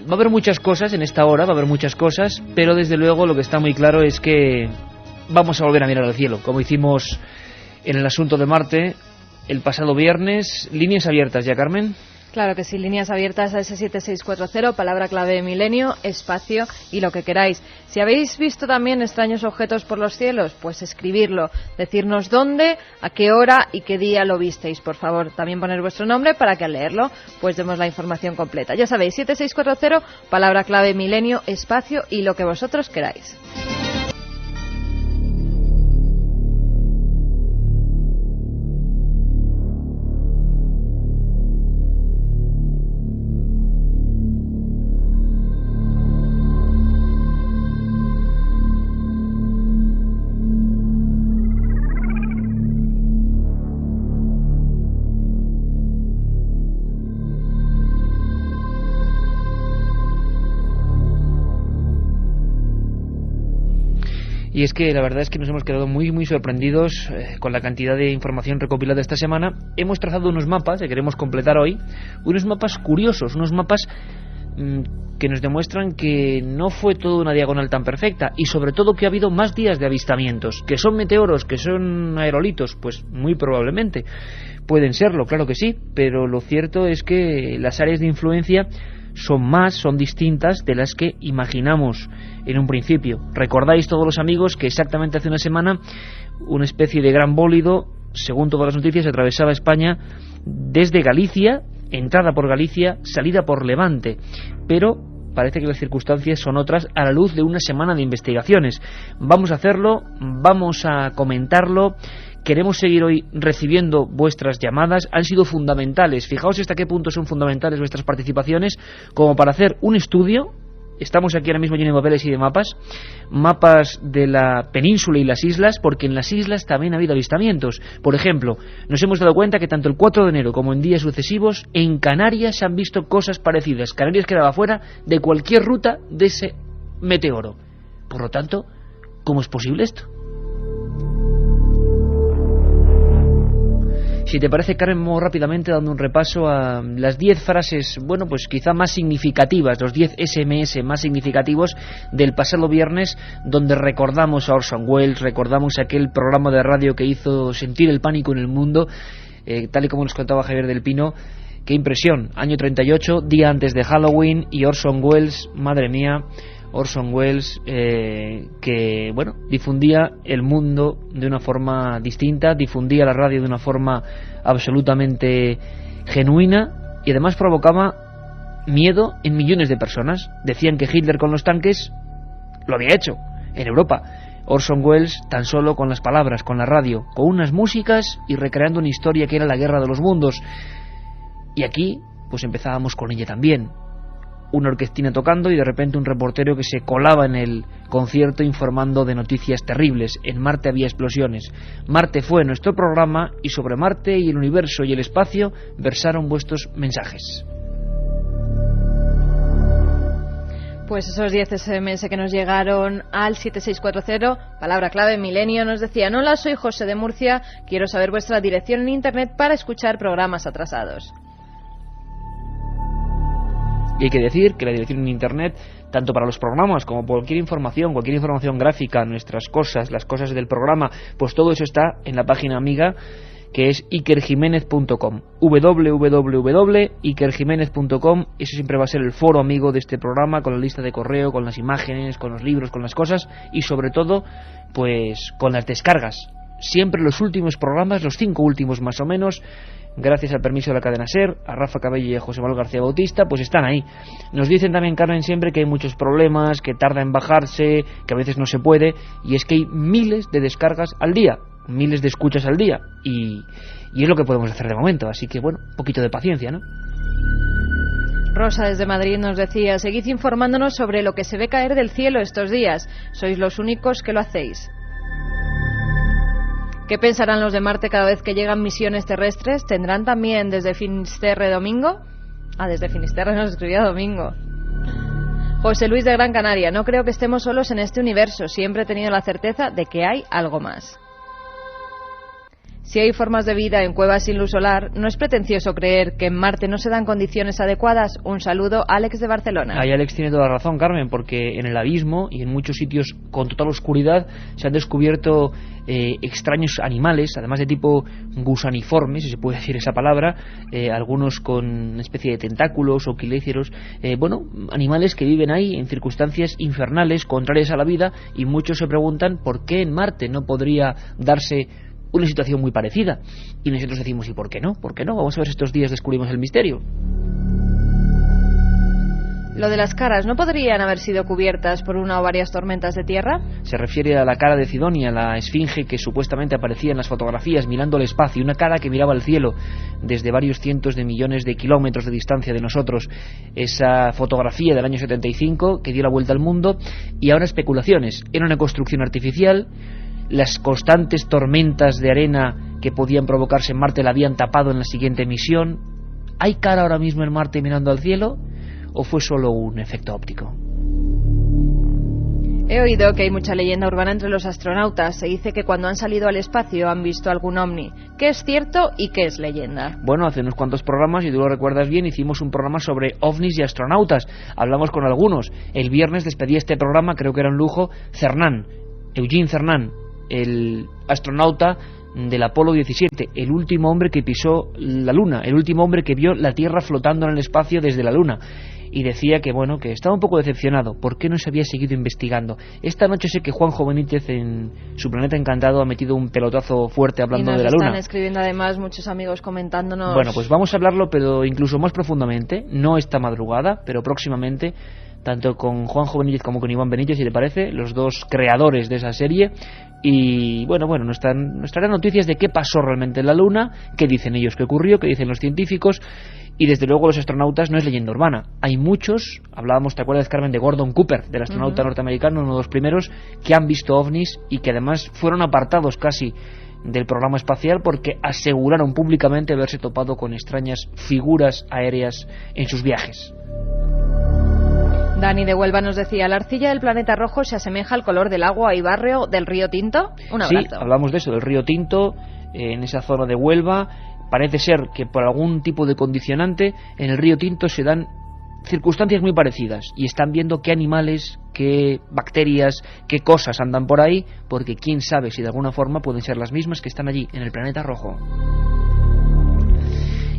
Va a haber muchas cosas en esta hora, va a haber muchas cosas, pero desde luego lo que está muy claro es que vamos a volver a mirar al cielo, como hicimos en el asunto de Marte el pasado viernes. Líneas abiertas ya, Carmen. Claro que sí, líneas abiertas a ese 7640, palabra clave milenio, espacio y lo que queráis. Si habéis visto también extraños objetos por los cielos, pues escribirlo, decirnos dónde, a qué hora y qué día lo visteis, por favor. También poner vuestro nombre para que al leerlo pues demos la información completa. Ya sabéis, 7640, palabra clave milenio, espacio y lo que vosotros queráis. Y es que la verdad es que nos hemos quedado muy sorprendidos con la cantidad de información recopilada esta semana. Hemos trazado unos mapas que queremos completar hoy, unos mapas curiosos, unos mapas que nos demuestran que no fue todo una diagonal tan perfecta, y sobre todo que ha habido más días de avistamientos. ¿Que son meteoros, que son aerolitos? Pues muy probablemente pueden serlo, claro que sí, pero lo cierto es que las áreas de influencia son distintas de las que imaginamos en un principio. Recordáis todos los amigos que exactamente hace una semana una especie de gran bólido, según todas las noticias, atravesaba España desde Galicia, entrada por Galicia, salida por Levante, pero parece que las circunstancias son otras a la luz de una semana de investigaciones. Vamos a hacerlo, vamos a comentarlo. Queremos seguir hoy recibiendo vuestras llamadas. Han sido fundamentales. Fijaos hasta qué punto son fundamentales vuestras participaciones como para hacer un estudio. Estamos aquí ahora mismo llenos de papeles y de mapas de la península y las islas, porque en las islas también ha habido avistamientos. Por ejemplo, nos hemos dado cuenta que tanto el 4 de enero como en días sucesivos en Canarias se han visto cosas parecidas. Canarias quedaba fuera de cualquier ruta de ese meteoro. Por lo tanto, ¿cómo es posible esto? Si te parece, Carmen, muy rápidamente dando un repaso a las 10 frases, bueno, pues quizá más significativas, los 10 SMS más significativos del pasado viernes, donde recordamos a Orson Welles, recordamos aquel programa de radio que hizo sentir el pánico en el mundo, tal y como nos contaba Javier del Pino. Qué impresión, año 38, día antes de Halloween, y Orson Welles, madre mía, Orson Welles, que bueno, difundía el mundo de una forma distinta, difundía la radio de una forma absolutamente genuina, y además provocaba miedo en millones de personas. Decían que Hitler con los tanques lo había hecho en Europa. Orson Welles tan solo con las palabras, con la radio, con unas músicas y recreando una historia que era la guerra de los mundos. Y aquí pues empezábamos con ella también, una orquestina tocando y de repente un reportero que se colaba en el concierto informando de noticias terribles. En Marte había explosiones. Marte fue nuestro programa, y sobre Marte y el universo y el espacio versaron vuestros mensajes. Pues esos 10 SMS que nos llegaron al 7640, palabra clave milenio, nos decían: hola, soy José de Murcia, quiero saber vuestra dirección en internet para escuchar programas atrasados. Y hay que decir que la dirección en internet, tanto para los programas como cualquier información gráfica, nuestras cosas, las cosas del programa, pues todo eso está en la página amiga, que es ikerjimenez.com, www.ikerjimenez.com. Eso siempre va a ser el foro amigo de este programa, con la lista de correo, con las imágenes, con los libros, con las cosas, y sobre todo pues con las descargas. Siempre los últimos programas, los 5 últimos más o menos, gracias al permiso de la cadena SER, a Rafa Cabello y a José Manuel García Bautista, pues están ahí. Nos dicen también, Carmen, siempre que hay muchos problemas, que tarda en bajarse, que a veces no se puede, y es que hay miles de descargas al día, miles de escuchas al día, y es lo que podemos hacer de momento, así que bueno, un poquito de paciencia, ¿no? Rosa desde Madrid nos decía: seguid informándonos sobre lo que se ve caer del cielo estos días, sois los únicos que lo hacéis. ¿Qué pensarán los de Marte cada vez que llegan misiones terrestres? ¿Tendrán también desde Finisterre domingo? Desde Finisterre nos escribía Domingo. José Luis de Gran Canaria: no creo que estemos solos en este universo, siempre he tenido la certeza de que hay algo más. Si hay formas de vida en cuevas sin luz solar, no es pretencioso creer que en Marte no se dan condiciones adecuadas. Un saludo, Alex de Barcelona. Ahí Alex tiene toda la razón, Carmen, porque en el abismo y en muchos sitios con total oscuridad se han descubierto extraños animales, además de tipo gusaniforme, si se puede decir esa palabra, algunos con una especie de tentáculos o quiléceros, animales que viven ahí en circunstancias infernales, contrarias a la vida, y muchos se preguntan por qué en Marte no podría darse una situación muy parecida. Y nosotros decimos, ¿y por qué no? ¿Por qué no? Vamos a ver si estos días descubrimos el misterio. Lo de las caras, ¿no podrían haber sido cubiertas por una o varias tormentas de tierra? Se refiere a la cara de Cidonia, la esfinge que supuestamente aparecía en las fotografías mirando al espacio, una cara que miraba al cielo desde varios cientos de millones de kilómetros de distancia de nosotros. Esa fotografía del año 75 que dio la vuelta al mundo, y ahora especulaciones. Era una construcción artificial. Las constantes tormentas de arena que podían provocarse en Marte la habían tapado en la siguiente misión. ¿Hay cara ahora mismo en Marte mirando al cielo? ¿O fue solo un efecto óptico? He oído que hay mucha leyenda urbana entre los astronautas. Se dice que cuando han salido al espacio han visto algún ovni. ¿Qué es cierto y qué es leyenda? Bueno, hace unos cuantos programas, y tú lo recuerdas bien, hicimos un programa sobre ovnis y astronautas. Hablamos con algunos. El viernes despedía este programa, creo que era un lujo, Cernan, Eugene Cernan, el astronauta del Apolo 17, el último hombre que pisó la Luna, el último hombre que vio la Tierra flotando en el espacio desde la Luna. Y decía que que estaba un poco decepcionado. ¿Por qué no se había seguido investigando? Esta noche sé que Juanjo Benítez en su Planeta Encantado ha metido un pelotazo fuerte hablando de la Luna. Y nos están escribiendo además muchos amigos comentándonos. Bueno, pues vamos a hablarlo, pero incluso más profundamente, no esta madrugada, pero próximamente, tanto con Juanjo Benítez como con Iván Benítez, si te parece, los dos creadores de esa serie. Y nos traerán noticias de qué pasó realmente en la Luna, qué dicen ellos que ocurrió, qué dicen los científicos. Y desde luego los astronautas no es leyenda urbana. Hay muchos, hablábamos, ¿te acuerdas, Carmen, de Gordon Cooper, del astronauta norteamericano, uno de los primeros, que han visto ovnis y que además fueron apartados casi del programa espacial porque aseguraron públicamente haberse topado con extrañas figuras aéreas en sus viajes. Dani de Huelva nos decía, la arcilla del planeta rojo se asemeja al color del agua y barrio del río Tinto. Un abrazo. Sí, hablamos de eso, del río Tinto, en esa zona de Huelva. Parece ser que por algún tipo de condicionante en el río Tinto se dan circunstancias muy parecidas y están viendo qué animales, qué bacterias, qué cosas andan por ahí, porque quién sabe si de alguna forma pueden ser las mismas que están allí en el planeta rojo.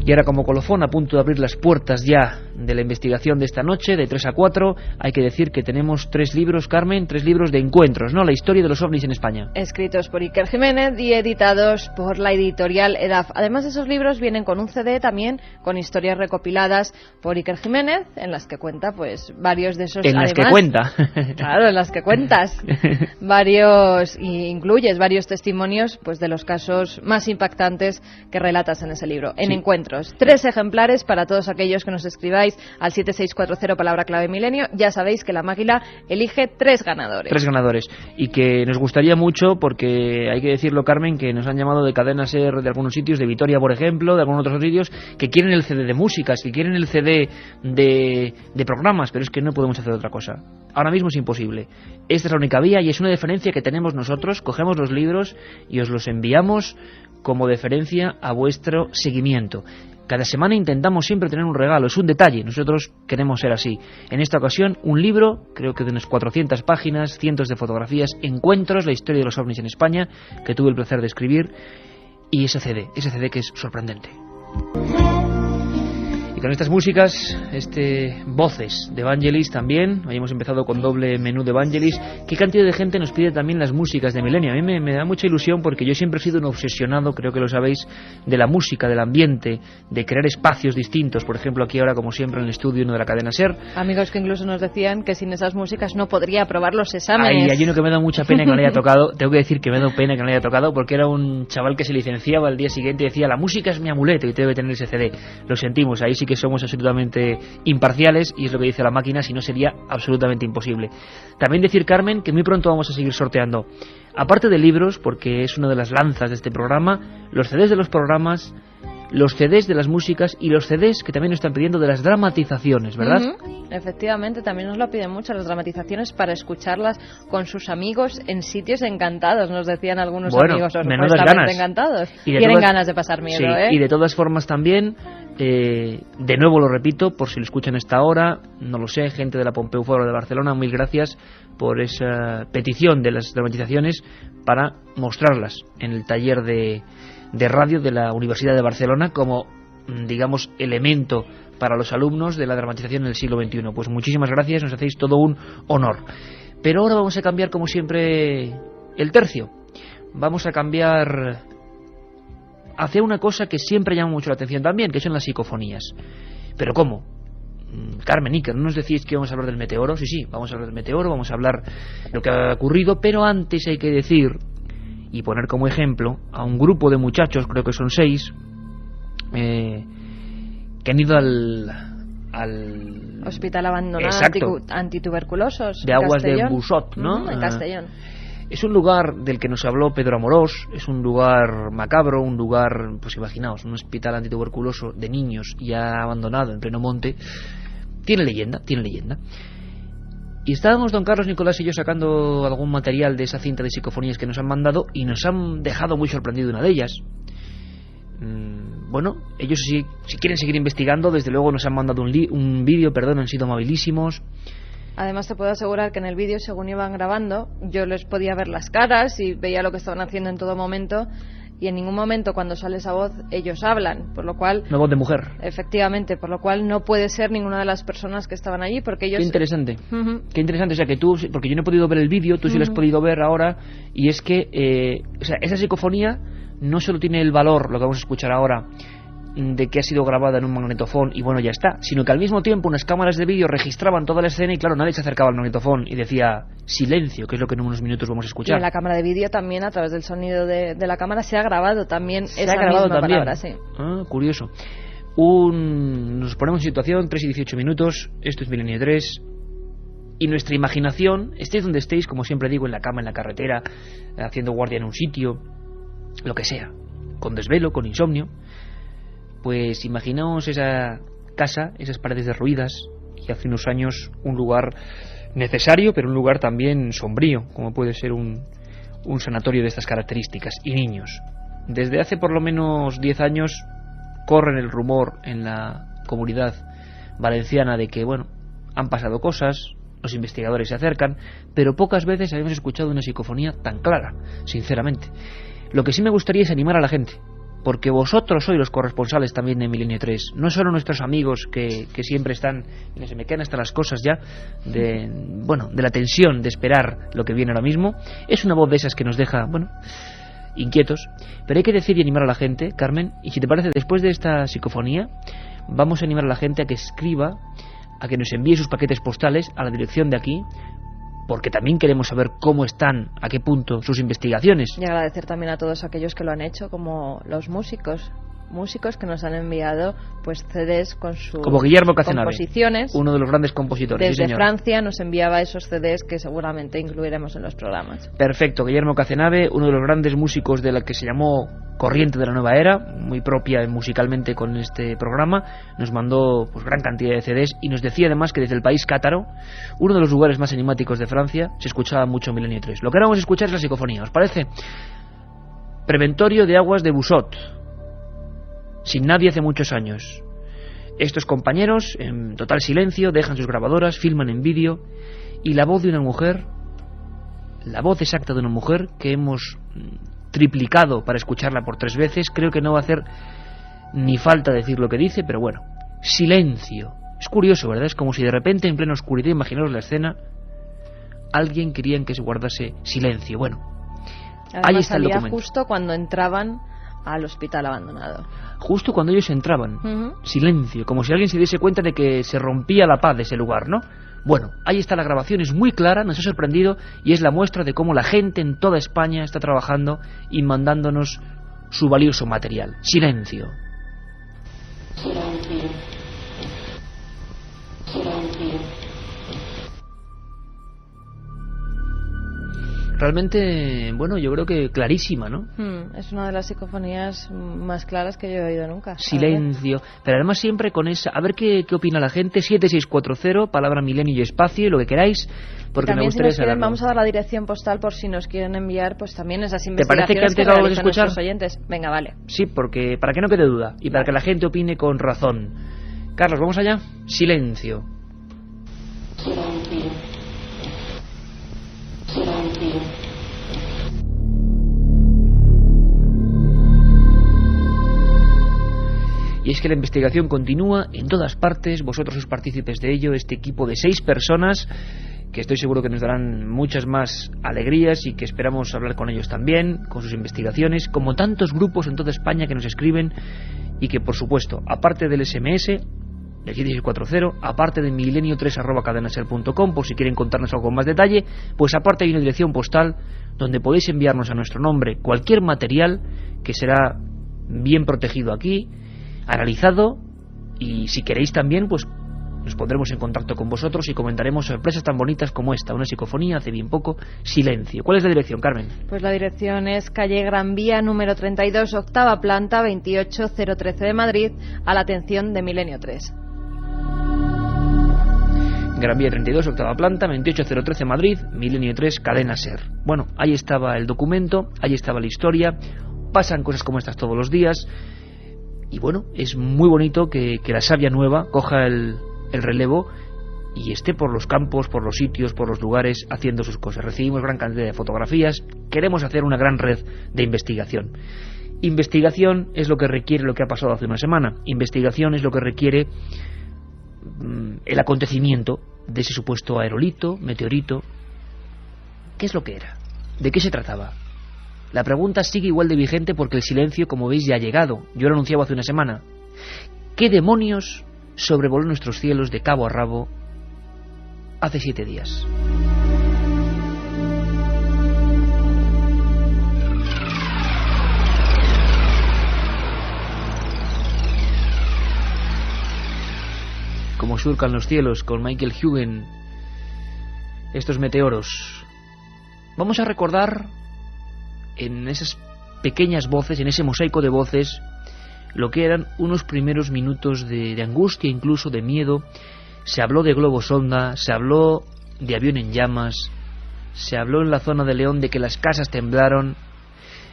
Y ahora, como colofón, a punto de abrir las puertas ya de la investigación de esta noche, de 3 a 4, hay que decir que tenemos 3 libros, Carmen, 3 libros de encuentros, ¿no? La historia de los ovnis en España. Escritos por Iker Jiménez y editados por la editorial EDAF. Además de esos libros, vienen con un CD también, con historias recopiladas por Iker Jiménez, en las que cuenta, pues, varios de esos... En las que cuenta. Claro, en las que cuentas. Varios, y incluyes varios testimonios, pues, de los casos más impactantes que relatas en ese libro, en encuentros. 3 ejemplares para todos aquellos que nos escribáis al 7640 palabra clave milenio. Ya sabéis que la máquina elige 3 ganadores. 3 ganadores. Y que nos gustaría mucho, porque hay que decirlo, Carmen, que nos han llamado de Cadena SER de algunos sitios, de Vitoria, por ejemplo, de algunos otros sitios, que quieren el CD de músicas, que quieren el CD de programas, pero es que no podemos hacer otra cosa. Ahora mismo es imposible. Esta es la única vía y es una deferencia que tenemos nosotros. Cogemos los libros y os los enviamos como deferencia a vuestro seguimiento. Cada semana intentamos siempre tener un regalo, es un detalle, nosotros queremos ser así. En esta ocasión, un libro, creo que de unas 400 páginas, cientos de fotografías, encuentros, la historia de los ovnis en España, que tuve el placer de escribir, y ese CD que es sorprendente. Y con estas músicas, voces de Vangelis también. Hoy hemos empezado con doble menú de Vangelis. ¿Qué cantidad de gente nos pide también las músicas de Milenio? A mí me da mucha ilusión porque yo siempre he sido un obsesionado, creo que lo sabéis, de la música, del ambiente, de crear espacios distintos. Por ejemplo, aquí ahora, como siempre, en el estudio 1 de la cadena SER. Amigos que incluso nos decían que sin esas músicas no podría aprobar los exámenes. Hay uno que me da mucha pena que no le haya tocado. Tengo que decir que me da pena que no le haya tocado porque era un chaval que se licenciaba al día siguiente y decía, la música es mi amuleto y debe tener ese CD. Lo sentimos, ahí sí que somos absolutamente imparciales y es lo que dice la máquina, si no sería absolutamente imposible. También decir, Carmen, que muy pronto vamos a seguir sorteando, aparte de libros, porque es una de las lanzas de este programa, los CDs de los programas, los CDs de las músicas y los CDs que también nos están pidiendo de las dramatizaciones, ¿verdad? Efectivamente, también nos lo piden mucho las dramatizaciones para escucharlas con sus amigos en sitios encantados, nos decían algunos amigos, menudas ganas. Encantados. Tienen ganas de pasar miedo, sí, y de todas formas también, de nuevo lo repito, por si lo escuchan a esta hora, no lo sé, gente de la Pompeu Fabra de Barcelona, mil gracias por esa petición de las dramatizaciones para mostrarlas en el taller de radio de la Universidad de Barcelona como, digamos, elemento para los alumnos de la dramatización en el siglo XXI. Pues muchísimas gracias, nos hacéis todo un honor. Pero ahora vamos a cambiar, como siempre, el tercio. Vamos a cambiar hacia una cosa que siempre llama mucho la atención también, que son las psicofonías. ¿Pero cómo? Carmen, Iker, ¿no nos decís que vamos a hablar del meteoro? Sí, vamos a hablar del meteoro, vamos a hablar de lo que ha ocurrido, pero antes hay que decir y poner como ejemplo a un grupo de muchachos, creo que son 6, que han ido al hospital abandonado antituberculosos de Aguas de Busot, ¿no? En Castellón. Es un lugar del que nos habló Pedro Amorós, es un lugar macabro, un lugar, pues imaginaos, un hospital antituberculoso de niños ya abandonado en pleno monte. Tiene leyenda. Y estábamos don Carlos, Nicolás y yo sacando algún material de esa cinta de psicofonías que nos han mandado y nos han dejado muy sorprendido una de ellas. Bueno, ellos si quieren seguir investigando, desde luego nos han mandado un vídeo, han sido amabilísimos. Además te puedo asegurar que en el vídeo, según iban grabando, yo les podía ver las caras y veía lo que estaban haciendo en todo momento, y en ningún momento cuando sale esa voz ellos hablan, por lo cual... Una voz de mujer. Efectivamente, por lo cual no puede ser ninguna de las personas que estaban allí, porque ellos... Qué interesante, qué interesante, o sea que tú, porque yo no he podido ver el vídeo, tú sí lo has podido ver ahora, y es que, o sea, esa psicofonía no solo tiene el valor, lo que vamos a escuchar ahora, de que ha sido grabada en un magnetofón y bueno, ya está, sino que al mismo tiempo unas cámaras de vídeo registraban toda la escena y claro, nadie se acercaba al magnetofón y decía silencio, que es lo que en unos minutos vamos a escuchar. Y en la cámara de vídeo también, a través del sonido de la cámara, se ha grabado también esa misma palabra, sí. Ah, curioso. Nos ponemos en situación, 3 y 18 minutos, esto es Milenio 3, y nuestra imaginación, estéis donde estéis, como siempre digo, en la cama, en la carretera, haciendo guardia en un sitio, lo que sea, con desvelo, con insomnio, pues imaginaos esa casa, esas paredes derruidas, y hace unos años un lugar necesario, pero un lugar también sombrío, como puede ser un sanatorio de estas características, y niños. Desde hace por lo menos 10 años corren el rumor en la comunidad valenciana de que, bueno, han pasado cosas, los investigadores se acercan, pero pocas veces habíamos escuchado una psicofonía tan clara, sinceramente. Lo que sí me gustaría es animar a la gente, porque vosotros sois los corresponsales también de Milenio 3, no solo nuestros amigos que siempre están, se me quedan hasta las cosas ya de la tensión de esperar lo que viene ahora mismo. Es una voz de esas que nos deja, inquietos, pero hay que decir y animar a la gente, Carmen, y si te parece, después de esta psicofonía vamos a animar a la gente a que escriba, a que nos envíe sus paquetes postales a la dirección de aquí, porque también queremos saber cómo están, a qué punto sus investigaciones. Y agradecer también a todos aquellos que lo han hecho, como los músicos que nos han enviado pues CDs con sus como Guillermo Cazenave, composiciones. Uno de los grandes compositores. Desde sí, Francia nos enviaba esos CDs que seguramente incluiremos en los programas. Perfecto, Guillermo Cazenave, uno de los grandes músicos de la que se llamó Corriente de la Nueva Era, muy propia musicalmente con este programa, nos mandó pues gran cantidad de CDs y nos decía además que desde el país cátaro, uno de los lugares más enigmáticos de Francia, se escuchaba mucho Milenio 3. Lo que ahora vamos a escuchar es la psicofonía, ¿os parece? Preventorio de Aguas de Busot, sin nadie hace muchos años. Estos compañeros, en total silencio, dejan sus grabadoras, filman en vídeo, y la voz de una mujer, la voz exacta de una mujer, que hemos triplicado para escucharla por 3 veces, creo que no va a hacer ni falta decir lo que dice, pero bueno, silencio. Es curioso, ¿verdad? Es como si de repente, en plena oscuridad, imaginaos la escena, alguien quería que se guardase silencio. Bueno, además, ahí está el salía documento. Justo cuando entraban al hospital abandonado. Justo cuando ellos entraban. Silencio, como si alguien se diese cuenta de que se rompía la paz de ese lugar, ¿no? Bueno, ahí está la grabación, es muy clara, nos ha sorprendido y es la muestra de cómo la gente en toda España está trabajando y mandándonos su valioso material. Silencio. Silencio. Silencio. realmente, bueno, yo creo que clarísima, ¿no? Es una de las psicofonías más claras que yo he oído nunca. Silencio. Pero además siempre con esa... A ver qué opina la gente. 7640, palabra milenio y espacio, y lo que queráis, porque me gustaría saberlo. Vamos a dar la dirección postal por si nos quieren enviar pues también esas investigaciones. ¿Te parece que antes lo vamos a escuchar? Oyentes. Venga, vale. Sí, porque para que no quede duda y para que la gente opine con razón. Carlos, ¿vamos allá? Silencio. Silencio. Silencio. Y es que la investigación continúa en todas partes, vosotros sois partícipes de ello, este equipo de 6 personas, que estoy seguro que nos darán muchas más alegrías y que esperamos hablar con ellos también, con sus investigaciones, como tantos grupos en toda España que nos escriben y que, por supuesto, aparte del SMS, del 7640, aparte de milenio3@cadenaser.com, por si quieren contarnos algo con más detalle, pues aparte hay una dirección postal donde podéis enviarnos a nuestro nombre cualquier material que será bien protegido aquí, analizado, y si queréis también, pues nos pondremos en contacto con vosotros y comentaremos sorpresas tan bonitas como esta, una psicofonía hace bien poco, Silencio. ¿Cuál es la dirección, Carmen? Pues la dirección es calle Gran Vía, número 32, octava planta, 28013 de Madrid, a la atención de Milenio 3. Gran Vía 32, octava planta, 28013 Madrid, Milenio 3, Cadena Ser. Bueno, ahí estaba el documento, ahí estaba la historia, pasan cosas como estas todos los días, y bueno, es muy bonito que la savia nueva coja el relevo y esté por los campos, por los sitios, por los lugares, haciendo sus cosas. Recibimos gran cantidad de fotografías, queremos hacer una gran red de investigación. Investigación es lo que requiere lo que ha pasado hace una semana. Investigación es lo que requiere el acontecimiento de ese supuesto aerolito, meteorito. ¿Qué es lo que era? ¿De qué se trataba? La pregunta sigue igual de vigente porque el silencio, como veis, ya ha llegado. Yo lo anunciaba hace una semana. ¿Qué demonios sobrevoló nuestros cielos de cabo a rabo hace 7 días? Como surcan los cielos con Michael Huguen estos meteoros. Vamos a recordar en esas pequeñas voces, en ese mosaico de voces, lo que eran unos primeros minutos de angustia, incluso de miedo. Se habló de globo sonda, se habló de avión en llamas, se habló en la zona de León de que las casas temblaron,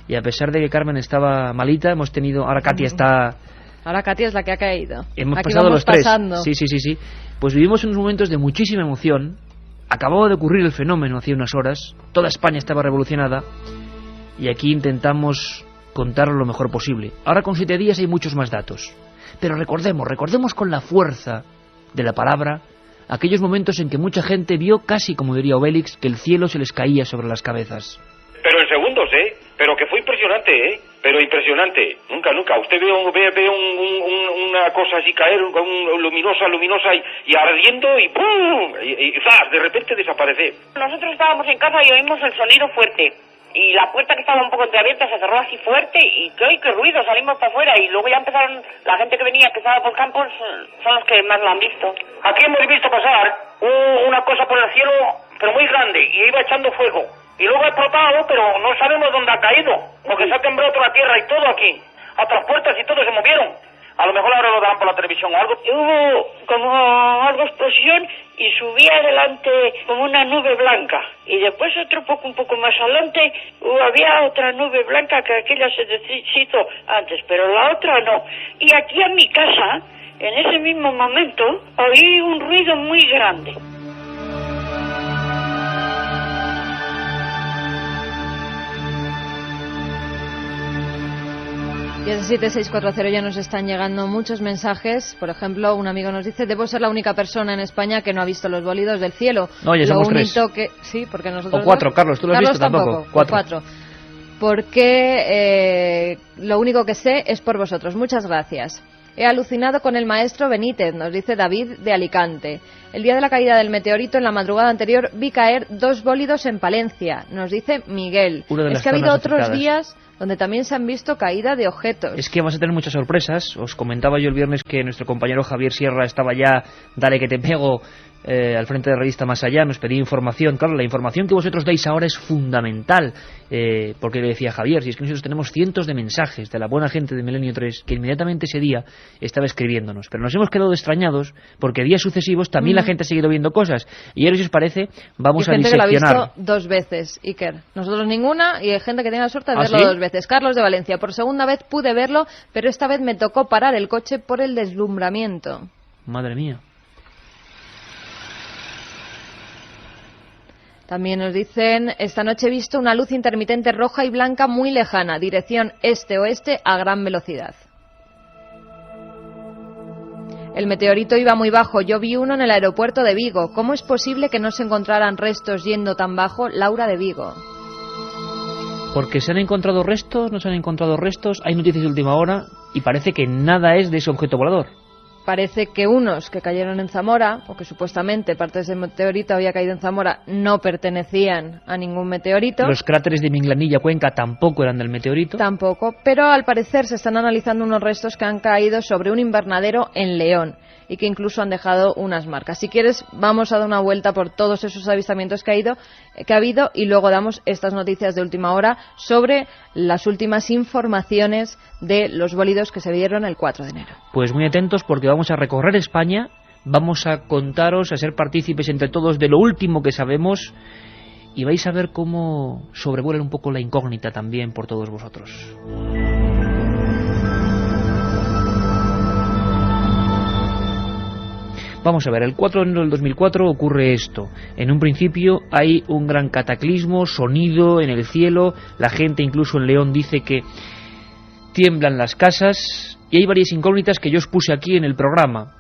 y a pesar de que Carmen estaba malita, hemos tenido... Ahora Katia está... Ahora Katia es la que ha caído. Hemos aquí pasado los 3. Pasando. Sí. Pues vivimos unos momentos de muchísima emoción. Acababa de ocurrir el fenómeno hace unas horas. Toda España estaba revolucionada. Y aquí intentamos contarlo lo mejor posible. Ahora con 7 días hay muchos más datos. Pero recordemos con la fuerza de la palabra aquellos momentos en que mucha gente vio, casi como diría Obélix, que el cielo se les caía sobre las cabezas. Pero en segundos, Pero que fue impresionante, Pero impresionante. Nunca. Usted ve una cosa así caer, luminosa y ardiendo y ¡pum! Y ¡zas! De repente desaparece. Nosotros estábamos en casa y oímos el sonido fuerte. Y la puerta que estaba un poco entreabierta se cerró así fuerte y qué ruido, salimos para afuera y luego ya empezaron, la gente que venía, que estaba por campos, son los que más lo han visto. Aquí hemos visto pasar una cosa por el cielo, pero muy grande, y iba echando fuego. Y luego ha explotado, pero no sabemos dónde ha caído, porque se ha temblado toda la tierra y todo aquí. Otras puertas y todo se movieron. A lo mejor ahora lo darán por la televisión o algo. Hubo como algo explosión y subía adelante como una nube blanca. Y después un poco más adelante había otra nube blanca que aquella se deshizo antes, pero la otra no. Y aquí en mi casa, en ese mismo momento, oí un ruido muy grande. Y a 7640 ya nos están llegando muchos mensajes. Por ejemplo, un amigo nos dice: debo ser la única persona en España que no ha visto los bólidos del cielo. No, ya somos 3. Sí, porque nosotros... O 4, Carlos, ¿tú lo has visto? Tampoco. 4. Porque lo único que sé es por vosotros. Muchas gracias. He alucinado con el maestro Benítez, nos dice David de Alicante. El día de la caída del meteorito, en la madrugada anterior, vi caer 2 bólidos en Palencia, nos dice Miguel. Es que ha habido otros días donde también se han visto caída de objetos. Es que vamos a tener muchas sorpresas. Os comentaba yo el viernes que nuestro compañero Javier Sierra estaba ya, dale que te pego, al frente de la revista Más Allá, nos pedía información. Claro, la información que vosotros dais ahora es fundamental, porque le decía Javier, si es que nosotros tenemos cientos de mensajes de la buena gente de Milenio 3 que inmediatamente ese día estaba escribiéndonos, pero nos hemos quedado extrañados porque días sucesivos también la gente ha seguido viendo cosas, y ahora, si os parece, vamos a diseccionar. Gente que lo ha visto 2 veces, Iker. Nosotros ninguna, y hay gente que tiene la suerte de verlo ¿sí? 2 veces. Carlos de Valencia, por segunda vez pude verlo, pero esta vez me tocó parar el coche por el deslumbramiento. Madre mía. También nos dicen, esta noche he visto una luz intermitente roja y blanca muy lejana, dirección este-oeste a gran velocidad. El meteorito iba muy bajo, yo vi uno en el aeropuerto de Vigo. ¿Cómo es posible que no se encontraran restos yendo tan bajo? Laura de Vigo. Porque se han encontrado restos, no se han encontrado restos, hay noticias de última hora y parece que nada es de ese objeto volador. Parece que unos que cayeron en Zamora, o que supuestamente parte de ese meteorito había caído en Zamora, no pertenecían a ningún meteorito. Los cráteres de Minglanilla, Cuenca, tampoco eran del meteorito. Tampoco, pero al parecer se están analizando unos restos que han caído sobre un invernadero en León y que incluso han dejado unas marcas. Si quieres, vamos a dar una vuelta por todos esos avistamientos que ha habido y luego damos estas noticias de última hora sobre las últimas informaciones de los bólidos que se vieron el 4 de enero. Pues muy atentos, porque vamos a recorrer España, vamos a contaros, a ser partícipes entre todos de lo último que sabemos, y vais a ver cómo sobrevuela un poco la incógnita también por todos vosotros. Vamos a ver, el 4 de enero del 2004 ocurre esto. En un principio hay un gran cataclismo, sonido en el cielo, la gente incluso en León dice que tiemblan las casas, y hay varias incógnitas que yo os puse aquí en el programa.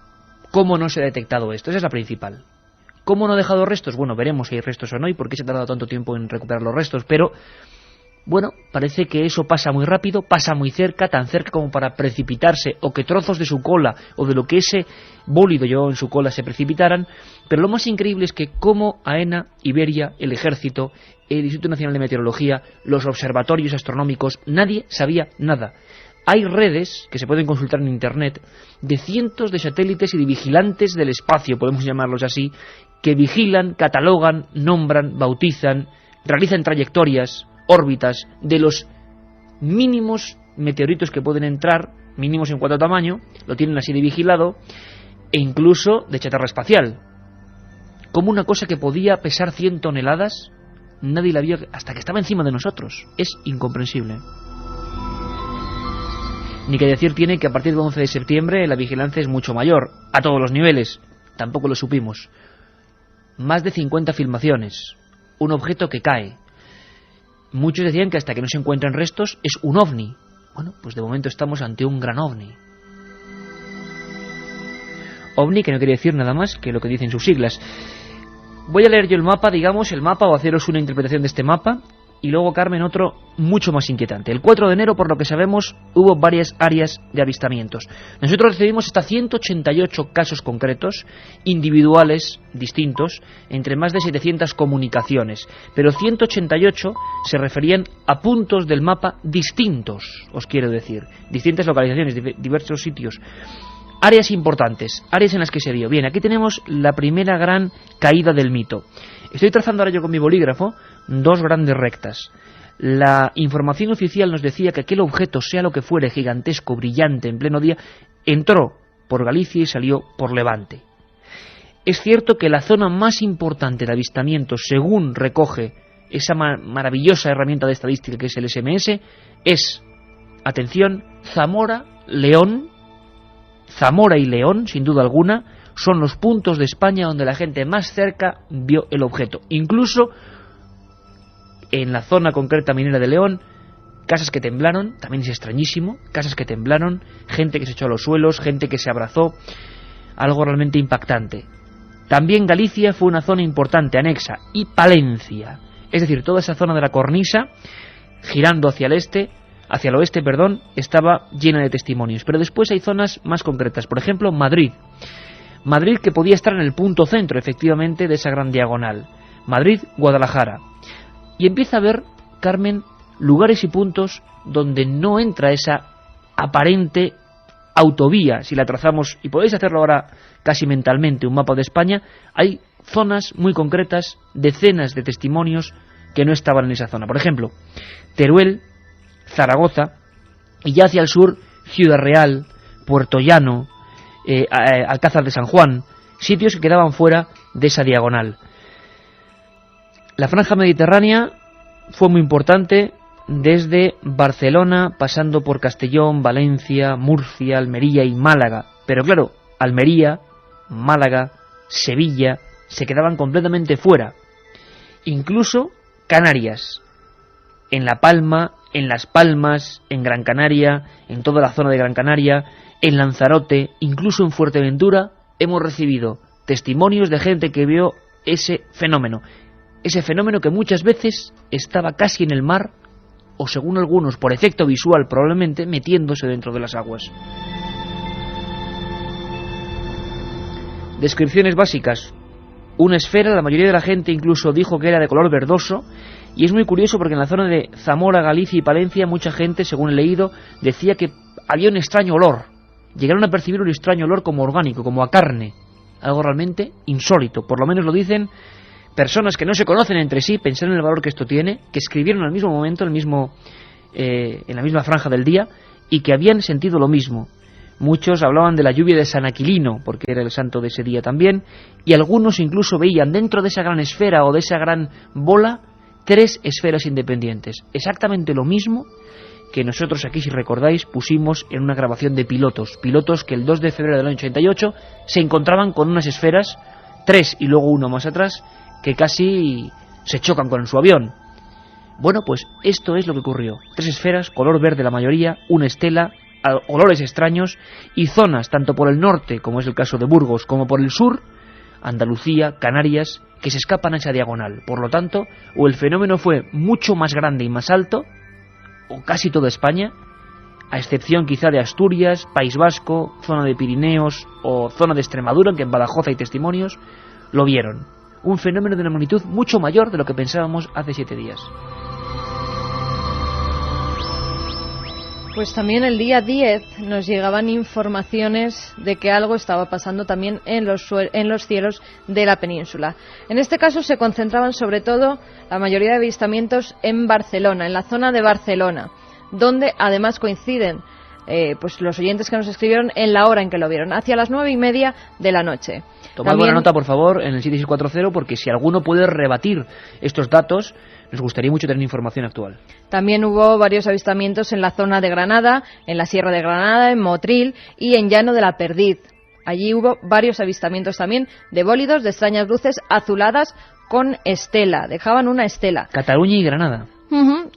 ¿Cómo no se ha detectado esto? Esa es la principal. ¿Cómo no ha dejado restos? Bueno, veremos si hay restos o no y por qué se ha tardado tanto tiempo en recuperar los restos, pero bueno, parece que eso pasa muy rápido, pasa muy cerca, tan cerca como para precipitarse, o que trozos de su cola o de lo que ese bólido llevaba en su cola se precipitaran. Pero lo más increíble es que como AENA, Iberia, el Ejército, el Instituto Nacional de Meteorología, los observatorios astronómicos, nadie sabía nada. Hay redes, que se pueden consultar en Internet, de cientos de satélites y de vigilantes del espacio, podemos llamarlos así, que vigilan, catalogan, nombran, bautizan, realizan trayectorias, órbitas de los mínimos meteoritos que pueden entrar, mínimos en cuanto a tamaño, lo tienen así de vigilado, e incluso de chatarra espacial. Como una cosa que podía pesar 100 toneladas, nadie la vio hasta que estaba encima de nosotros. Es incomprensible. Ni que decir tiene que a partir del 11 de septiembre la vigilancia es mucho mayor, a todos los niveles. Tampoco lo supimos. Más de 50 filmaciones. Un objeto que cae. Muchos decían que hasta que no se encuentren restos es un ovni. Bueno, pues de momento estamos ante un gran ovni. OVNI, que no quiere decir nada más que lo que dicen sus siglas. Voy a leer yo el mapa, digamos, o haceros una interpretación de este mapa, y luego, Carmen, otro mucho más inquietante. El 4 de enero, por lo que sabemos, hubo varias áreas de avistamientos. Nosotros recibimos hasta 188 casos concretos, individuales, distintos, entre más de 700 comunicaciones. Pero 188 se referían a puntos del mapa distintos, os quiero decir. Distintas localizaciones, diversos sitios. Áreas importantes, áreas en las que se dio. Bien, aquí tenemos la primera gran caída del mito. Estoy trazando ahora yo con mi bolígrafo 2 grandes rectas. La información oficial nos decía que aquel objeto, sea lo que fuere, gigantesco, brillante, en pleno día, entró por Galicia y salió por Levante. Es cierto que la zona más importante de avistamientos, según recoge esa maravillosa herramienta de estadística que es el SMS, es, atención, Zamora, León. Zamora y León, sin duda alguna, son los puntos de España donde la gente más cerca vio el objeto. Incluso en la zona concreta minera de León, casas que temblaron, también es extrañísimo, casas que temblaron, gente que se echó a los suelos, gente que se abrazó, algo realmente impactante. También Galicia fue una zona importante, anexa, y Palencia, es decir, toda esa zona de la cornisa, girando hacia el oeste, estaba llena de testimonios. Pero después hay zonas más concretas, por ejemplo, Madrid, que podía estar en el punto centro, efectivamente, de esa gran diagonal. Madrid, Guadalajara. Y empieza a haber, Carmen, lugares y puntos donde no entra esa aparente autovía, si la trazamos, y podéis hacerlo ahora casi mentalmente, un mapa de España, hay zonas muy concretas, decenas de testimonios que no estaban en esa zona. Por ejemplo, Teruel, Zaragoza, y ya hacia el sur, Ciudad Real, Puerto Llano, Alcázar de San Juan, sitios que quedaban fuera de esa diagonal. La franja mediterránea fue muy importante desde Barcelona, pasando por Castellón, Valencia, Murcia, Almería y Málaga. Pero claro, Almería, Málaga, Sevilla se quedaban completamente fuera. Incluso Canarias, en La Palma, en Las Palmas, en Gran Canaria, en toda la zona de Gran Canaria, en Lanzarote, incluso en Fuerteventura, hemos recibido testimonios de gente que vio ese fenómeno que muchas veces estaba casi en el mar, o según algunos, por efecto visual probablemente, metiéndose dentro de las aguas. Descripciones básicas. Una esfera, la mayoría de la gente incluso dijo que era de color verdoso, y es muy curioso porque en la zona de Zamora, Galicia y Palencia mucha gente, según he leído, decía que había un extraño olor. Llegaron a percibir un extraño olor como orgánico, como a carne, algo realmente insólito. Por lo menos lo dicen personas que no se conocen entre sí, pensaron en el valor que esto tiene, que escribieron al mismo momento, en la misma franja del día, y que habían sentido lo mismo. Muchos hablaban de la lluvia de San Aquilino, porque era el santo de ese día también, y algunos incluso veían dentro de esa gran esfera o de esa gran bola 3 esferas independientes. Exactamente lo mismo que nosotros aquí, si recordáis, pusimos en una grabación de pilotos que el 2 de febrero del año 88 se encontraban con unas esferas, 3 y luego uno más atrás, que casi se chocan con su avión. Bueno, pues esto es lo que ocurrió. 3 esferas, color verde la mayoría, una estela, olores extraños y zonas, tanto por el norte, como es el caso de Burgos, como por el sur, Andalucía, Canarias, que se escapan a esa diagonal. Por lo tanto, o el fenómeno fue mucho más grande y más alto, o casi toda España, a excepción quizá de Asturias, País Vasco, zona de Pirineos o zona de Extremadura, aunque en Badajoz hay testimonios, lo vieron. Un fenómeno de una magnitud mucho mayor de lo que pensábamos hace 7 días. Pues también el día 10 nos llegaban informaciones de que algo estaba pasando también en los cielos de la península. En este caso se concentraban sobre todo la mayoría de avistamientos en Barcelona, en la zona de Barcelona, donde además coinciden pues los oyentes que nos escribieron en la hora en que lo vieron, hacia las 9:30 de la noche. Tomad buena nota, por favor, en el 7640, porque si alguno puede rebatir estos datos, nos gustaría mucho tener información actual. También hubo varios avistamientos en la zona de Granada, en la Sierra de Granada, en Motril y en Llano de la Perdiz. Allí hubo varios avistamientos también de bólidos de extrañas luces azuladas con estela. Dejaban una estela. Cataluña y Granada.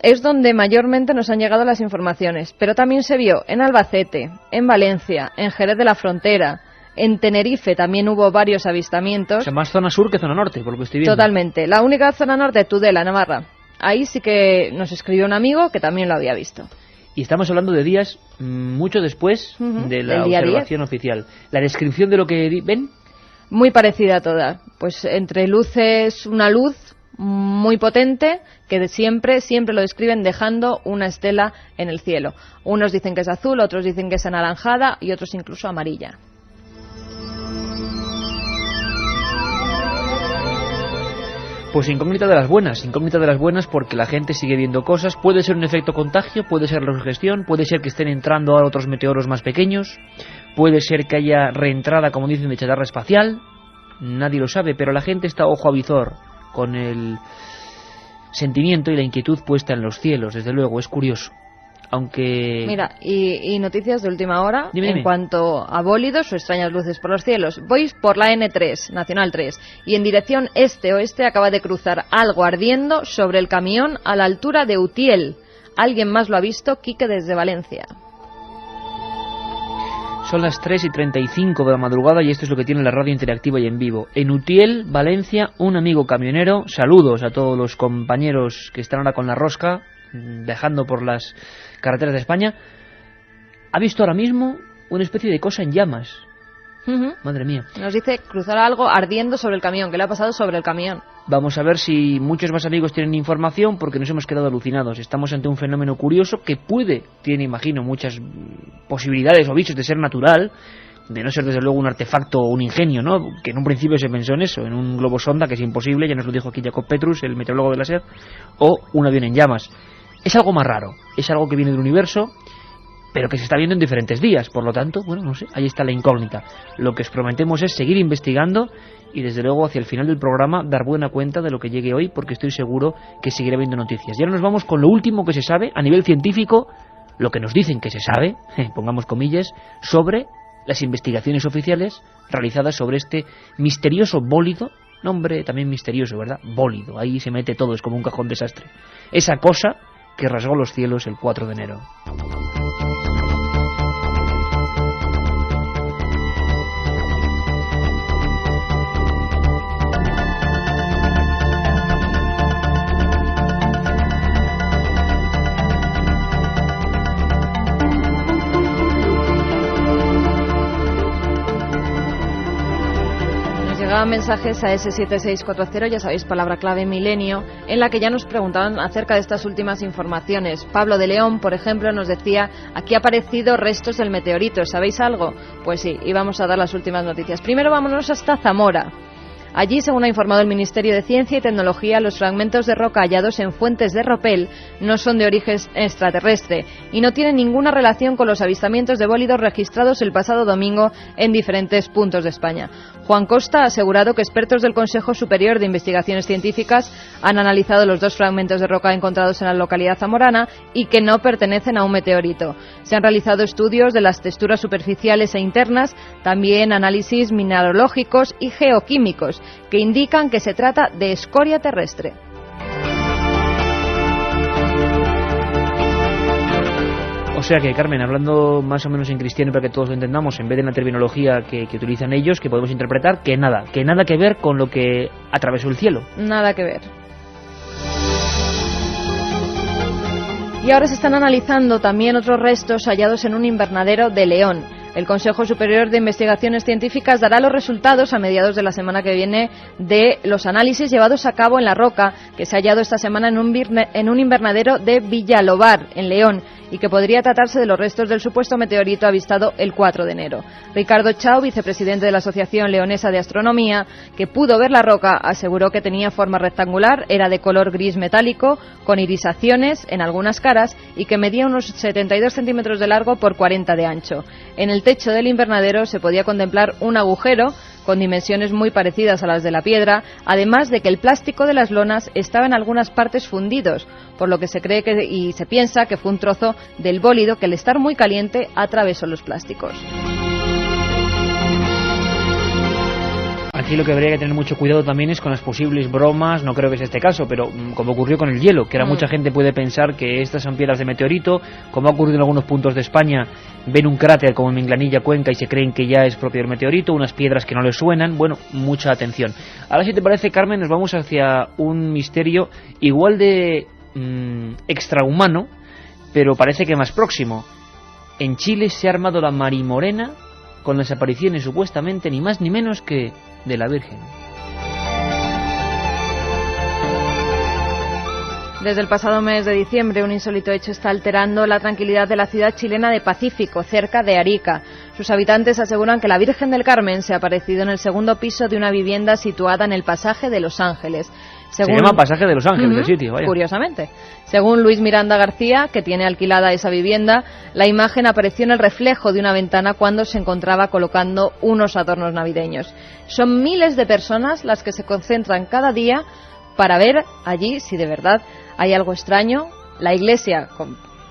Es donde mayormente nos han llegado las informaciones. Pero también se vio en Albacete, en Valencia, en Jerez de la Frontera. En Tenerife también hubo varios avistamientos. O sea, más zona sur que zona norte, por lo que estoy viendo. Totalmente. La única zona norte, Tudela, Navarra. Ahí sí que nos escribió un amigo que también lo había visto. Y estamos hablando de días mucho después de la observación oficial. ¿La descripción de lo que ven? Muy parecida a toda. Pues entre luces, una luz muy potente que siempre lo describen dejando una estela en el cielo. Unos dicen que es azul, otros dicen que es anaranjada y otros incluso amarilla. Pues incógnita de las buenas porque la gente sigue viendo cosas. Puede ser un efecto contagio, puede ser la sugestión, puede ser que estén entrando ahora otros meteoros más pequeños, puede ser que haya reentrada, como dicen, de chatarra espacial. Nadie lo sabe, pero la gente está ojo a visor con el sentimiento y la inquietud puesta en los cielos. Desde luego, es curioso. Aunque... Mira, y noticias de última hora. Dime. En cuanto a bólidos o extrañas luces por los cielos. Voy por la N3, Nacional 3, y en dirección este-oeste acaba de cruzar algo ardiendo sobre el camión a la altura de Utiel. Alguien más lo ha visto, Quique desde Valencia. Son las 3:35 de la madrugada y esto es lo que tiene la radio interactiva y en vivo. En Utiel, Valencia, un amigo camionero, saludos a todos los compañeros que están ahora con la rosca, viajando por las carreteras de España, ha visto ahora mismo una especie de cosa en llamas. Madre mía. Nos dice cruzar algo ardiendo sobre el camión. ¿Qué le ha pasado sobre el camión? Vamos a ver si muchos más amigos tienen información, porque nos hemos quedado alucinados. Estamos ante un fenómeno curioso que tiene, imagino, muchas posibilidades o visos de ser natural, de no ser desde luego un artefacto o un ingenio, ¿no? Que en un principio se pensó en eso, en un globo sonda, que es imposible, ya nos lo dijo aquí Jacob Petrus, el meteorólogo de la SER, o un avión en llamas. Es algo más raro, es algo que viene del universo, pero que se está viendo en diferentes días. Por lo tanto, bueno, no sé, ahí está la incógnita. Lo que os prometemos es seguir investigando y desde luego hacia el final del programa dar buena cuenta de lo que llegue hoy, porque estoy seguro que seguirá habiendo noticias. Y ahora nos vamos con lo último que se sabe a nivel científico, lo que nos dicen que se sabe, pongamos comillas, sobre las investigaciones oficiales realizadas sobre este misterioso bólido. Nombre también misterioso, ¿verdad? Bólido, ahí se mete todo, es como un cajón desastre. Esa cosa que rasgó los cielos el 4 de enero. Llegaban mensajes a ese 7640, ya sabéis, palabra clave milenio, en la que ya nos preguntaban acerca de estas últimas informaciones. Pablo de León, por ejemplo, nos decía: aquí ha aparecido restos del meteorito, ¿sabéis algo? Pues sí, y vamos a dar las últimas noticias. Primero vámonos hasta Zamora. Allí, según ha informado el Ministerio de Ciencia y Tecnología, los fragmentos de roca hallados en fuentes de Ropel no son de origen extraterrestre y no tienen ninguna relación con los avistamientos de bólidos registrados el pasado domingo en diferentes puntos de España. Juan Costa ha asegurado que expertos del Consejo Superior de Investigaciones Científicas han analizado los 2 fragmentos de roca encontrados en la localidad zamorana y que no pertenecen a un meteorito. Se han realizado estudios de las texturas superficiales e internas, también análisis mineralógicos y geoquímicos, que indican que se trata de escoria terrestre. O sea que, Carmen, hablando más o menos en cristiano para que todos lo entendamos, en vez de la terminología que utilizan ellos, que podemos interpretar, que nada que ver con lo que atravesó el cielo. Nada que ver. Y ahora se están analizando también otros restos hallados en un invernadero de León. El Consejo Superior de Investigaciones Científicas dará los resultados a mediados de la semana que viene de los análisis llevados a cabo en la roca que se ha hallado esta semana en un invernadero de Villalobar, en León, y que podría tratarse de los restos del supuesto meteorito avistado el 4 de enero. Ricardo Chao, vicepresidente de la Asociación Leonesa de Astronomía, que pudo ver la roca, aseguró que tenía forma rectangular, era de color gris metálico, con irisaciones en algunas caras y que medía unos 72 centímetros de largo por 40 de ancho. En el techo del invernadero se podía contemplar un agujero con dimensiones muy parecidas a las de la piedra, además de que el plástico de las lonas estaba en algunas partes fundidos, por lo que se cree y se piensa que fue un trozo del bólido que al estar muy caliente atravesó los plásticos. Aquí lo que habría que tener mucho cuidado también es con las posibles bromas, no creo que sea este caso, pero como ocurrió con el hielo, que ahora mucha gente puede pensar que estas son piedras de meteorito, como ha ocurrido en algunos puntos de España, ven un cráter como en Minglanilla, Cuenca, y se creen que ya es propio del meteorito, unas piedras que no les suenan. Bueno, mucha atención. Ahora, si te parece, Carmen, nos vamos hacia un misterio igual de extrahumano, pero parece que más próximo. En Chile se ha armado la marimorena con las apariciones supuestamente ni más ni menos que de la Virgen. Desde el pasado mes de diciembre, un insólito hecho está alterando la tranquilidad de la ciudad chilena de Pacífico, cerca de Arica. Sus habitantes aseguran que la Virgen del Carmen se ha aparecido en el segundo piso de una vivienda situada en el pasaje de Los Ángeles. Se llama Pasaje de Los Ángeles, el sitio, vaya. Curiosamente. Según Luis Miranda García, que tiene alquilada esa vivienda, la imagen apareció en el reflejo de una ventana cuando se encontraba colocando unos adornos navideños. Son miles de personas las que se concentran cada día para ver allí si de verdad hay algo extraño. La Iglesia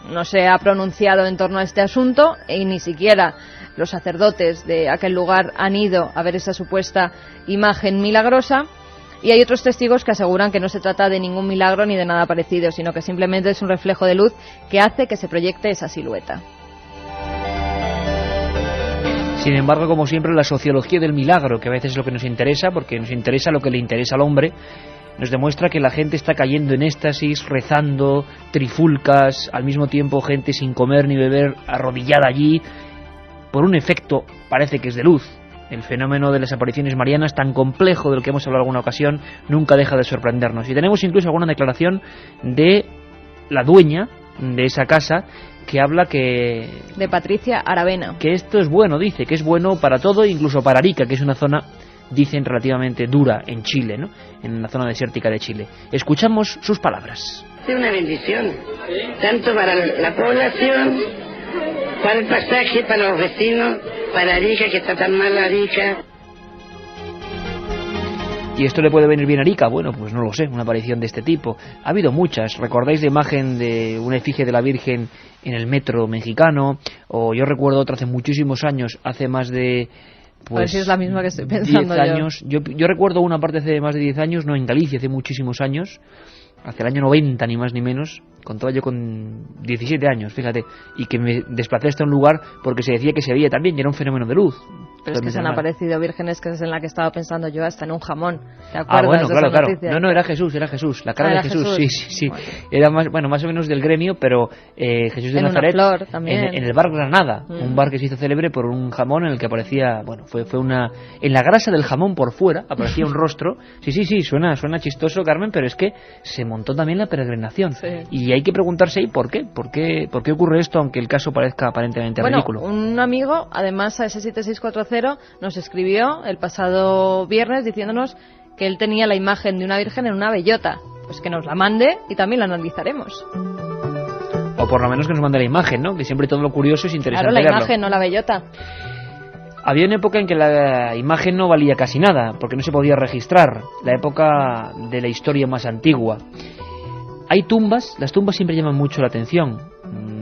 no se ha pronunciado en torno a este asunto y ni siquiera los sacerdotes de aquel lugar han ido a ver esa supuesta imagen milagrosa. Y hay otros testigos que aseguran que no se trata de ningún milagro ni de nada parecido, sino que simplemente es un reflejo de luz que hace que se proyecte esa silueta. Sin embargo, como siempre, la sociología del milagro, que a veces es lo que nos interesa, porque nos interesa lo que le interesa al hombre, nos demuestra que la gente está cayendo en éxtasis, rezando, trifulcas, al mismo tiempo gente sin comer ni beber, arrodillada allí, por un efecto, parece que es de luz, El fenómeno de las apariciones marianas, tan complejo del que hemos hablado en alguna ocasión, nunca deja de sorprendernos. Y tenemos incluso alguna declaración de la dueña de esa casa que habla de Patricia Aravena. Que esto es bueno, dice, que es bueno para todo, incluso para Arica, que es una zona, dicen, relativamente dura en Chile, ¿no? En la zona desértica de Chile. Escuchamos sus palabras. Es una bendición, tanto para la población, para el pasaje, para los vecinos, para Arica, que está tan mal Arica. ¿Y esto le puede venir bien a Arica? Bueno, pues no lo sé, una aparición de este tipo. Ha habido muchas. ¿Recordáis la imagen de una efigie de la Virgen en el metro mexicano? O yo recuerdo otra hace muchísimos años, hace más de... Pues, a ver si es la misma que estoy pensando 10 años. Yo recuerdo una parte hace más de 10 años, no, en Galicia, hace muchísimos años, hacia el año 90 ni más ni menos, contaba yo con 17 años, fíjate, y que me desplacé hasta un lugar porque se decía que se veía también y era un fenómeno de luz. Pero es que se han aparecido vírgenes, que es en la que estaba pensando yo, hasta en un jamón. ¿Te acuerdas? Ah, bueno, de claro, esa claro. noticia? No, era Jesús, la cara de Jesús. Sí. Bueno. Era más o menos del gremio, pero Jesús de en Nazaret. Una flor, también. En el bar Granada, un bar que se hizo célebre por un jamón en el que aparecía, bueno, fue una... En la grasa del jamón por fuera aparecía un rostro. Sí, suena chistoso, Carmen, pero es que se montó también la peregrinación. Sí. Y hay que preguntarse ahí por qué. ¿Por qué ocurre esto, aunque el caso parezca aparentemente ridículo? Un amigo, además a ese 7640, nos escribió el pasado viernes diciéndonos que él tenía la imagen de una virgen en una bellota. Pues que nos la mande y también la analizaremos. O por lo menos que nos mande la imagen, ¿no? Que siempre todo lo curioso es interesante. Claro, la verlo. imagen, no la bellota. Había una época en que la imagen no valía casi nada, porque no se podía registrar. La época de la historia más antigua. Hay tumbas, las tumbas siempre llaman mucho la atención.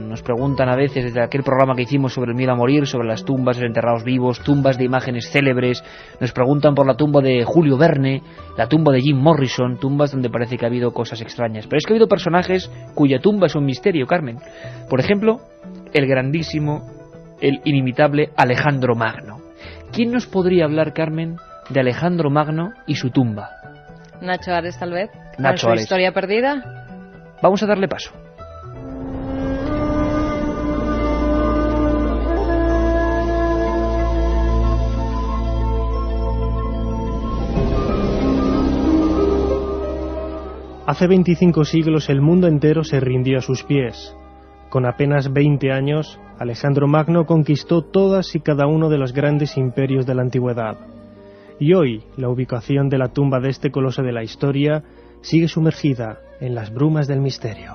Nos preguntan a veces, desde aquel programa que hicimos sobre el miedo a morir, sobre las tumbas de los enterrados vivos, tumbas de imágenes célebres, nos preguntan por la tumba de Julio Verne, la tumba de Jim Morrison, tumbas donde parece que ha habido cosas extrañas. Pero es que ha habido personajes cuya tumba es un misterio, Carmen. Por ejemplo, el grandísimo, el inimitable Alejandro Magno. ¿Quién nos podría hablar, Carmen, de Alejandro Magno y su tumba? Nacho Ares, tal vez. Nacho ¿Con su Ares. historia perdida? Vamos a darle paso. Hace 25 siglos el mundo entero se rindió a sus pies. Con apenas 20 años, Alejandro Magno conquistó todas y cada uno de los grandes imperios de la antigüedad. Y hoy, la ubicación de la tumba de este coloso de la historia sigue sumergida en las brumas del misterio.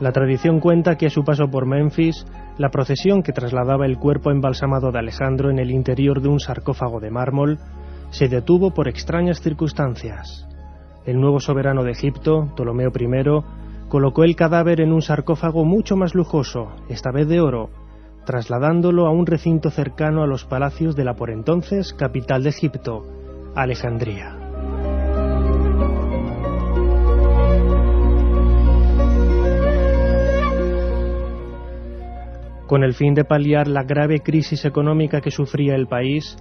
La tradición cuenta que a su paso por Memphis, la procesión que trasladaba el cuerpo embalsamado de Alejandro en el interior de un sarcófago de mármol se detuvo por extrañas circunstancias. El nuevo soberano de Egipto, Ptolomeo I, colocó el cadáver en un sarcófago mucho más lujoso, esta vez de oro, trasladándolo a un recinto cercano a los palacios de la por entonces capital de Egipto, Alejandría. Con el fin de paliar la grave crisis económica que sufría el país,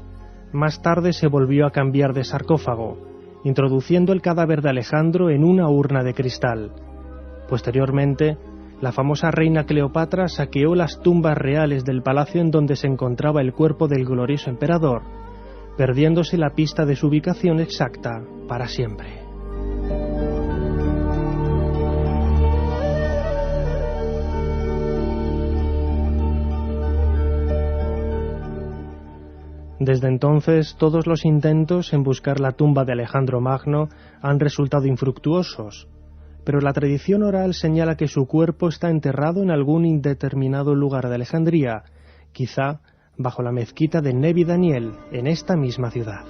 más tarde se volvió a cambiar de sarcófago, introduciendo el cadáver de Alejandro en una urna de cristal. Posteriormente, la famosa reina Cleopatra saqueó las tumbas reales del palacio en donde se encontraba el cuerpo del glorioso emperador, perdiéndose la pista de su ubicación exacta para siempre. Desde entonces, todos los intentos en buscar la tumba de Alejandro Magno han resultado infructuosos, pero la tradición oral señala que su cuerpo está enterrado en algún indeterminado lugar de Alejandría, quizá bajo la mezquita de Nebi Daniel, en esta misma ciudad.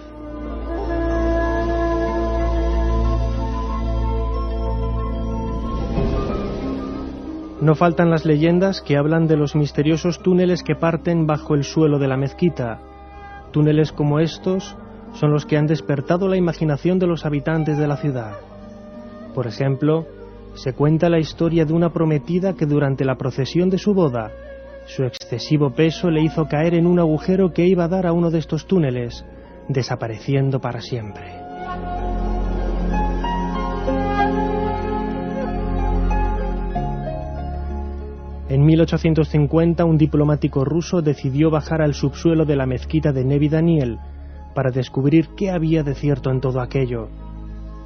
No faltan las leyendas que hablan de los misteriosos túneles que parten bajo el suelo de la mezquita. Túneles como estos son los que han despertado la imaginación de los habitantes de la ciudad. Por ejemplo, se cuenta la historia de una prometida que durante la procesión de su boda, su excesivo peso le hizo caer en un agujero que iba a dar a uno de estos túneles, desapareciendo para siempre. En 1850 un diplomático ruso decidió bajar al subsuelo de la mezquita de Nevi Daniel para descubrir qué había de cierto en todo aquello.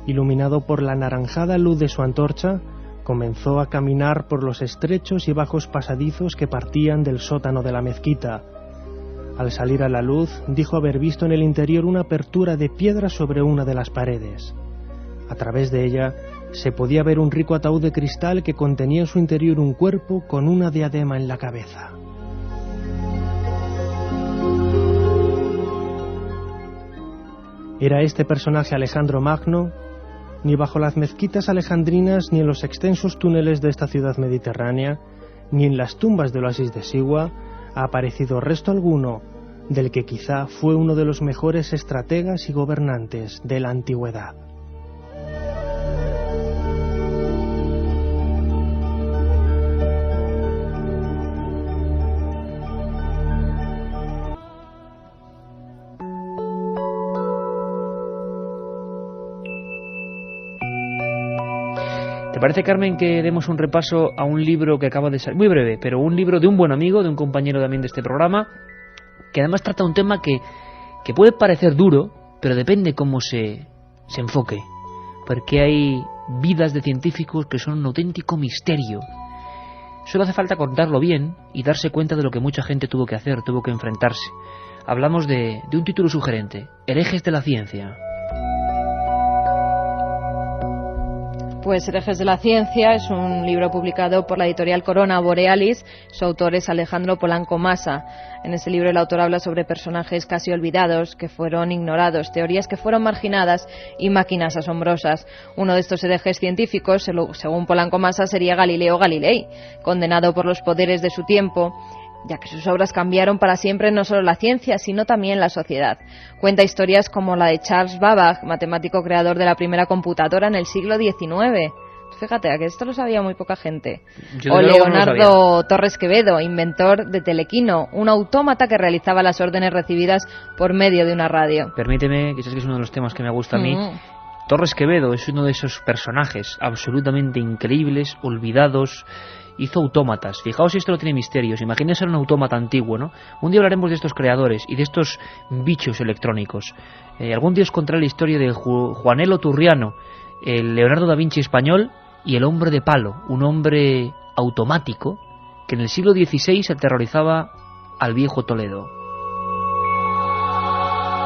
Iluminado por la anaranjada luz de su antorcha, comenzó a caminar por los estrechos y bajos pasadizos que partían del sótano de la mezquita. Al salir a la luz, dijo haber visto en el interior una apertura de piedra sobre una de las paredes. A través de ella se podía ver un rico ataúd de cristal que contenía en su interior un cuerpo con una diadema en la cabeza. ¿Era este personaje Alejandro Magno? Ni bajo las mezquitas alejandrinas, ni en los extensos túneles de esta ciudad mediterránea, ni en las tumbas del oasis de Siwa, ha aparecido resto alguno del que quizá fue uno de los mejores estrategas y gobernantes de la antigüedad. ¿Te parece, Carmen, que demos un repaso a un libro que acaba de salir? Muy breve, pero un libro de un buen amigo, de un compañero también de este programa, que además trata un tema que puede parecer duro, pero depende cómo se enfoque. Porque hay vidas de científicos que son un auténtico misterio. Solo hace falta contarlo bien y darse cuenta de lo que mucha gente tuvo que hacer, tuvo que enfrentarse. Hablamos de un título sugerente: Herejes de la ciencia. Pues Herejes de la Ciencia es un libro publicado por la editorial Corona Borealis. Su autor es Alejandro Polanco Massa. En ese libro el autor habla sobre personajes casi olvidados, que fueron ignorados, teorías que fueron marginadas y máquinas asombrosas. Uno de estos herejes científicos, según Polanco Massa, sería Galileo Galilei, condenado por los poderes de su tiempo, ya que sus obras cambiaron para siempre no solo la ciencia, sino también la sociedad. Cuenta historias como la de Charles Babbage, matemático creador de la primera computadora en el siglo XIX. Fíjate, que esto lo sabía muy poca gente. O Leonardo Torres Quevedo, inventor de Telequino, un autómata que realizaba las órdenes recibidas por medio de una radio. Permíteme, quizás que es uno de los temas que me gusta a mí. Torres Quevedo es uno de esos personajes absolutamente increíbles, olvidados. Hizo autómatas. Fijaos si esto no tiene misterios. Imagínense un autómata antiguo, ¿no? Un día hablaremos de estos creadores y de estos bichos electrónicos. Algún día os contaré la historia de Juanelo Turriano, el Leonardo da Vinci español y el hombre de palo, un hombre automático que en el siglo XVI aterrorizaba al viejo Toledo.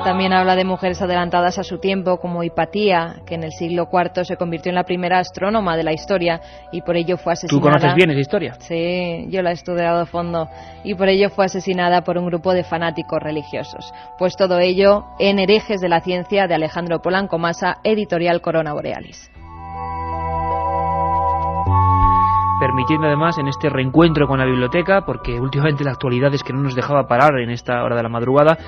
También habla de mujeres adelantadas a su tiempo, como Hipatía, que en el siglo IV se convirtió en la primera astrónoma de la historia y por ello fue asesinada. ¿Tú conoces bien esa historia? Sí, yo la he estudiado a fondo. Y por ello fue asesinada por un grupo de fanáticos religiosos. Pues todo ello en Herejes de la Ciencia, de Alejandro Polanco Massa, editorial Corona Borealis. Permitiendo además en este reencuentro con la biblioteca, porque últimamente la actualidad es que no nos dejaba parar en esta hora de la madrugada,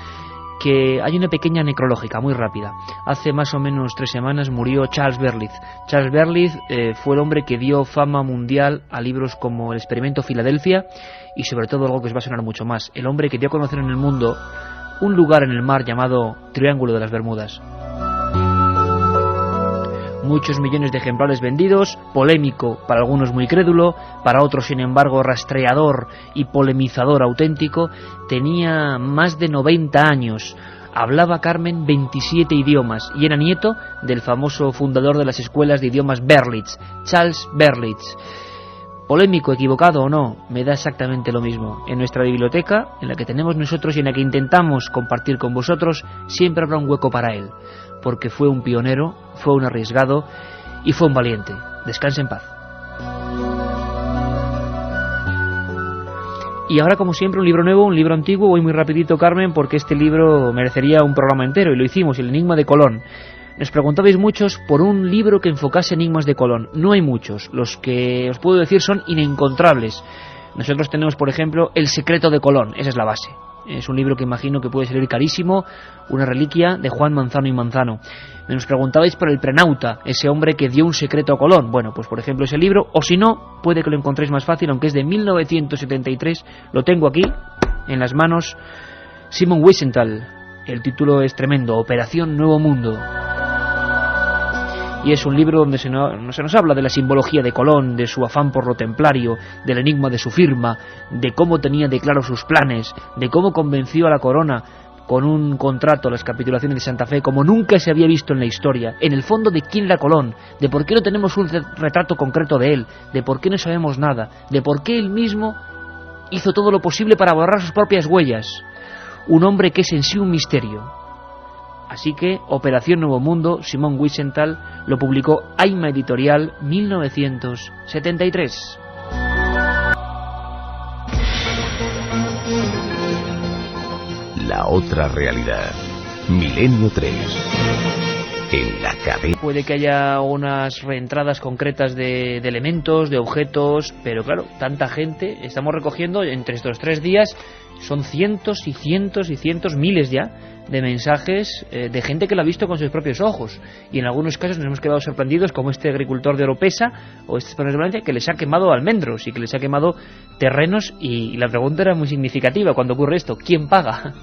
que hay una pequeña necrológica muy rápida. Hace más o menos 3 semanas murió Charles Berlitz. Charles Berlitz fue el hombre que dio fama mundial a libros como El experimento Filadelfia y sobre todo algo que os va a sonar mucho más, el hombre que dio a conocer en el mundo un lugar en el mar llamado Triángulo de las Bermudas. Muchos millones de ejemplares vendidos, polémico para algunos, muy crédulo, para otros sin embargo rastreador y polemizador auténtico. Tenía más de 90 años, hablaba, Carmen, 27 idiomas y era nieto del famoso fundador de las escuelas de idiomas Berlitz, Charles Berlitz. Polémico, equivocado o no, me da exactamente lo mismo. En nuestra biblioteca, en la que tenemos nosotros y en la que intentamos compartir con vosotros, siempre habrá un hueco para él, porque fue un pionero, fue un arriesgado y fue un valiente. Descanse en paz. Y ahora, como siempre, un libro nuevo, un libro antiguo. Voy muy rapidito, Carmen, porque este libro merecería un programa entero, y lo hicimos, El enigma de Colón. Nos preguntabais muchos por un libro que enfocase enigmas de Colón. No hay muchos, los que os puedo decir son inencontrables. Nosotros tenemos, por ejemplo, El secreto de Colón, esa es la base. Es un libro que imagino que puede salir carísimo, una reliquia de Juan Manzano y Manzano. Nos preguntabais por El prenauta, ese hombre que dio un secreto a Colón. Bueno, pues por ejemplo ese libro, o si no, puede que lo encontréis más fácil, aunque es de 1973, lo tengo aquí, en las manos, Simon Wiesenthal. El título es tremendo, Operación Nuevo Mundo. y es un libro donde se nos habla de la simbología de Colón, de su afán por lo templario, del enigma de su firma, de cómo tenía de claro sus planes, de cómo convenció a la corona con un contrato, las capitulaciones de Santa Fe, como nunca se había visto en la historia, en el fondo de quién era Colón, de por qué no tenemos un retrato concreto de él, de por qué no sabemos nada, de por qué él mismo hizo todo lo posible para borrar sus propias huellas. Un hombre que es en sí un misterio. Así que Operación Nuevo Mundo, Simón Wiesenthal, lo publicó Aima Editorial, 1973. La otra realidad. Milenio 3. En la cadena. Puede que haya unas reentradas concretas de elementos, de objetos, pero claro, tanta gente, estamos recogiendo entre estos 3 días, son cientos y cientos y cientos, miles ya, de mensajes de gente que lo ha visto con sus propios ojos, y en algunos casos nos hemos quedado sorprendidos, como este agricultor de Oropesa o este español de Valencia, que les ha quemado almendros y que les ha quemado terrenos, y la pregunta era muy significativa cuando ocurre esto: ¿quién paga?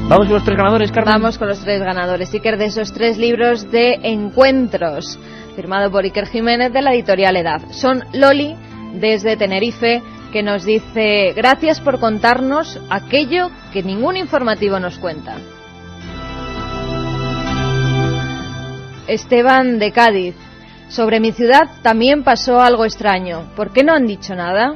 Vamos con los 3 ganadores, Carmen. Vamos con los 3 ganadores, Iker, de esos 3 libros de encuentros, firmado por Iker Jiménez, de la editorial Edad. Son Loli, desde Tenerife, que nos dice: gracias por contarnos aquello que ningún informativo nos cuenta. Esteban, de Cádiz: sobre mi ciudad también pasó algo extraño. ¿Por qué no han dicho nada?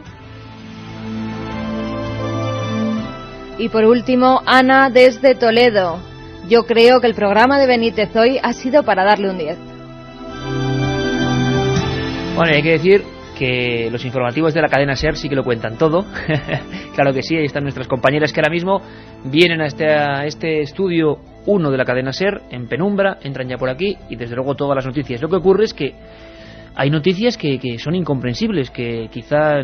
Y por último, Ana, desde Toledo: yo creo que el programa de Benítez hoy ha sido para darle un 10. Bueno, hay que decir que los informativos de la cadena SER sí que lo cuentan todo. Claro que sí, ahí están nuestras compañeras que ahora mismo vienen a este estudio 1 de la cadena SER, en penumbra, entran ya por aquí, y desde luego todas las noticias. Lo que ocurre es que hay noticias que son incomprensibles, que quizá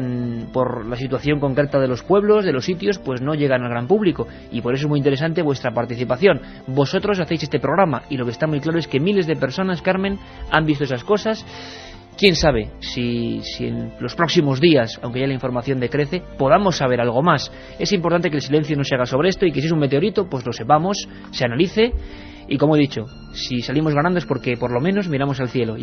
por la situación concreta de los pueblos, de los sitios, pues no llegan al gran público, y por eso es muy interesante vuestra participación. Vosotros hacéis este programa, y lo que está muy claro es que miles de personas, Carmen, han visto esas cosas. Quién sabe si en los próximos días, aunque ya la información decrece, podamos saber algo más. Es importante que el silencio no se haga sobre esto, y que si es un meteorito, pues lo sepamos, se analice, y como he dicho, si salimos ganando es porque por lo menos miramos al cielo.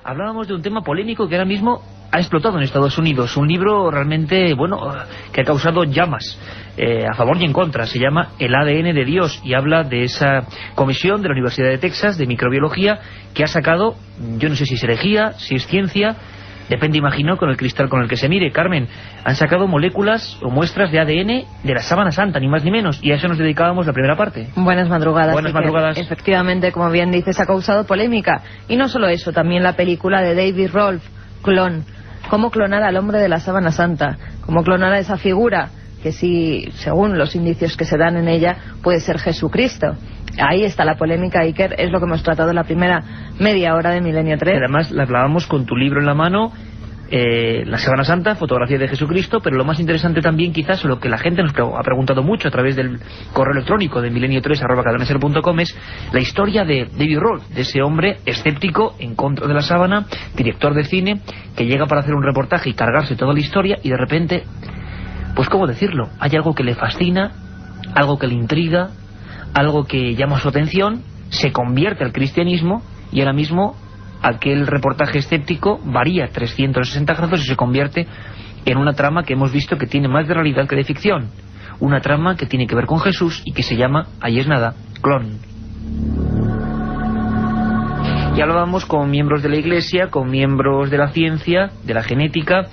Hablábamos de un tema polémico que ahora mismo ha explotado en Estados Unidos, un libro realmente, bueno, que ha causado llamas a favor y en contra. Se llama El ADN de Dios, y habla de esa comisión de la Universidad de Texas de microbiología que ha sacado, yo no sé si es herejía, si es ciencia, depende, imagino, con el cristal con el que se mire. Carmen, han sacado moléculas o muestras de ADN de la sábana santa, ni más ni menos, y a eso nos dedicábamos la primera parte. Buenas madrugadas. Buenas madrugadas. Efectivamente, como bien dices, ha causado polémica. Y no solo eso, también la película de David Rolfe, Clon. Cómo clonar al hombre de la sábana santa, cómo clonar a esa figura que sí, según los indicios que se dan en ella, puede ser Jesucristo. Ahí está la polémica, Iker, es lo que hemos tratado en la primera media hora de Milenio 3. Además, la hablábamos con tu libro en la mano, la Sábana Santa, fotografía de Jesucristo, pero lo más interesante también, quizás, lo que la gente nos ha preguntado mucho a través del correo electrónico de milenio3@cadenaser.com, es la historia de David Rolfe, de ese hombre escéptico, en contra de la sábana, director de cine, que llega para hacer un reportaje y cargarse toda la historia, y de repente, pues cómo decirlo, hay algo que le fascina, algo que le intriga, algo que llama su atención, se convierte al cristianismo, y ahora mismo aquel reportaje escéptico varía 360 grados y se convierte en una trama que hemos visto que tiene más de realidad que de ficción. Una trama que tiene que ver con Jesús y que se llama, ahí es nada, Clon. Y hablábamos con miembros de la Iglesia, con miembros de la ciencia, de la genética,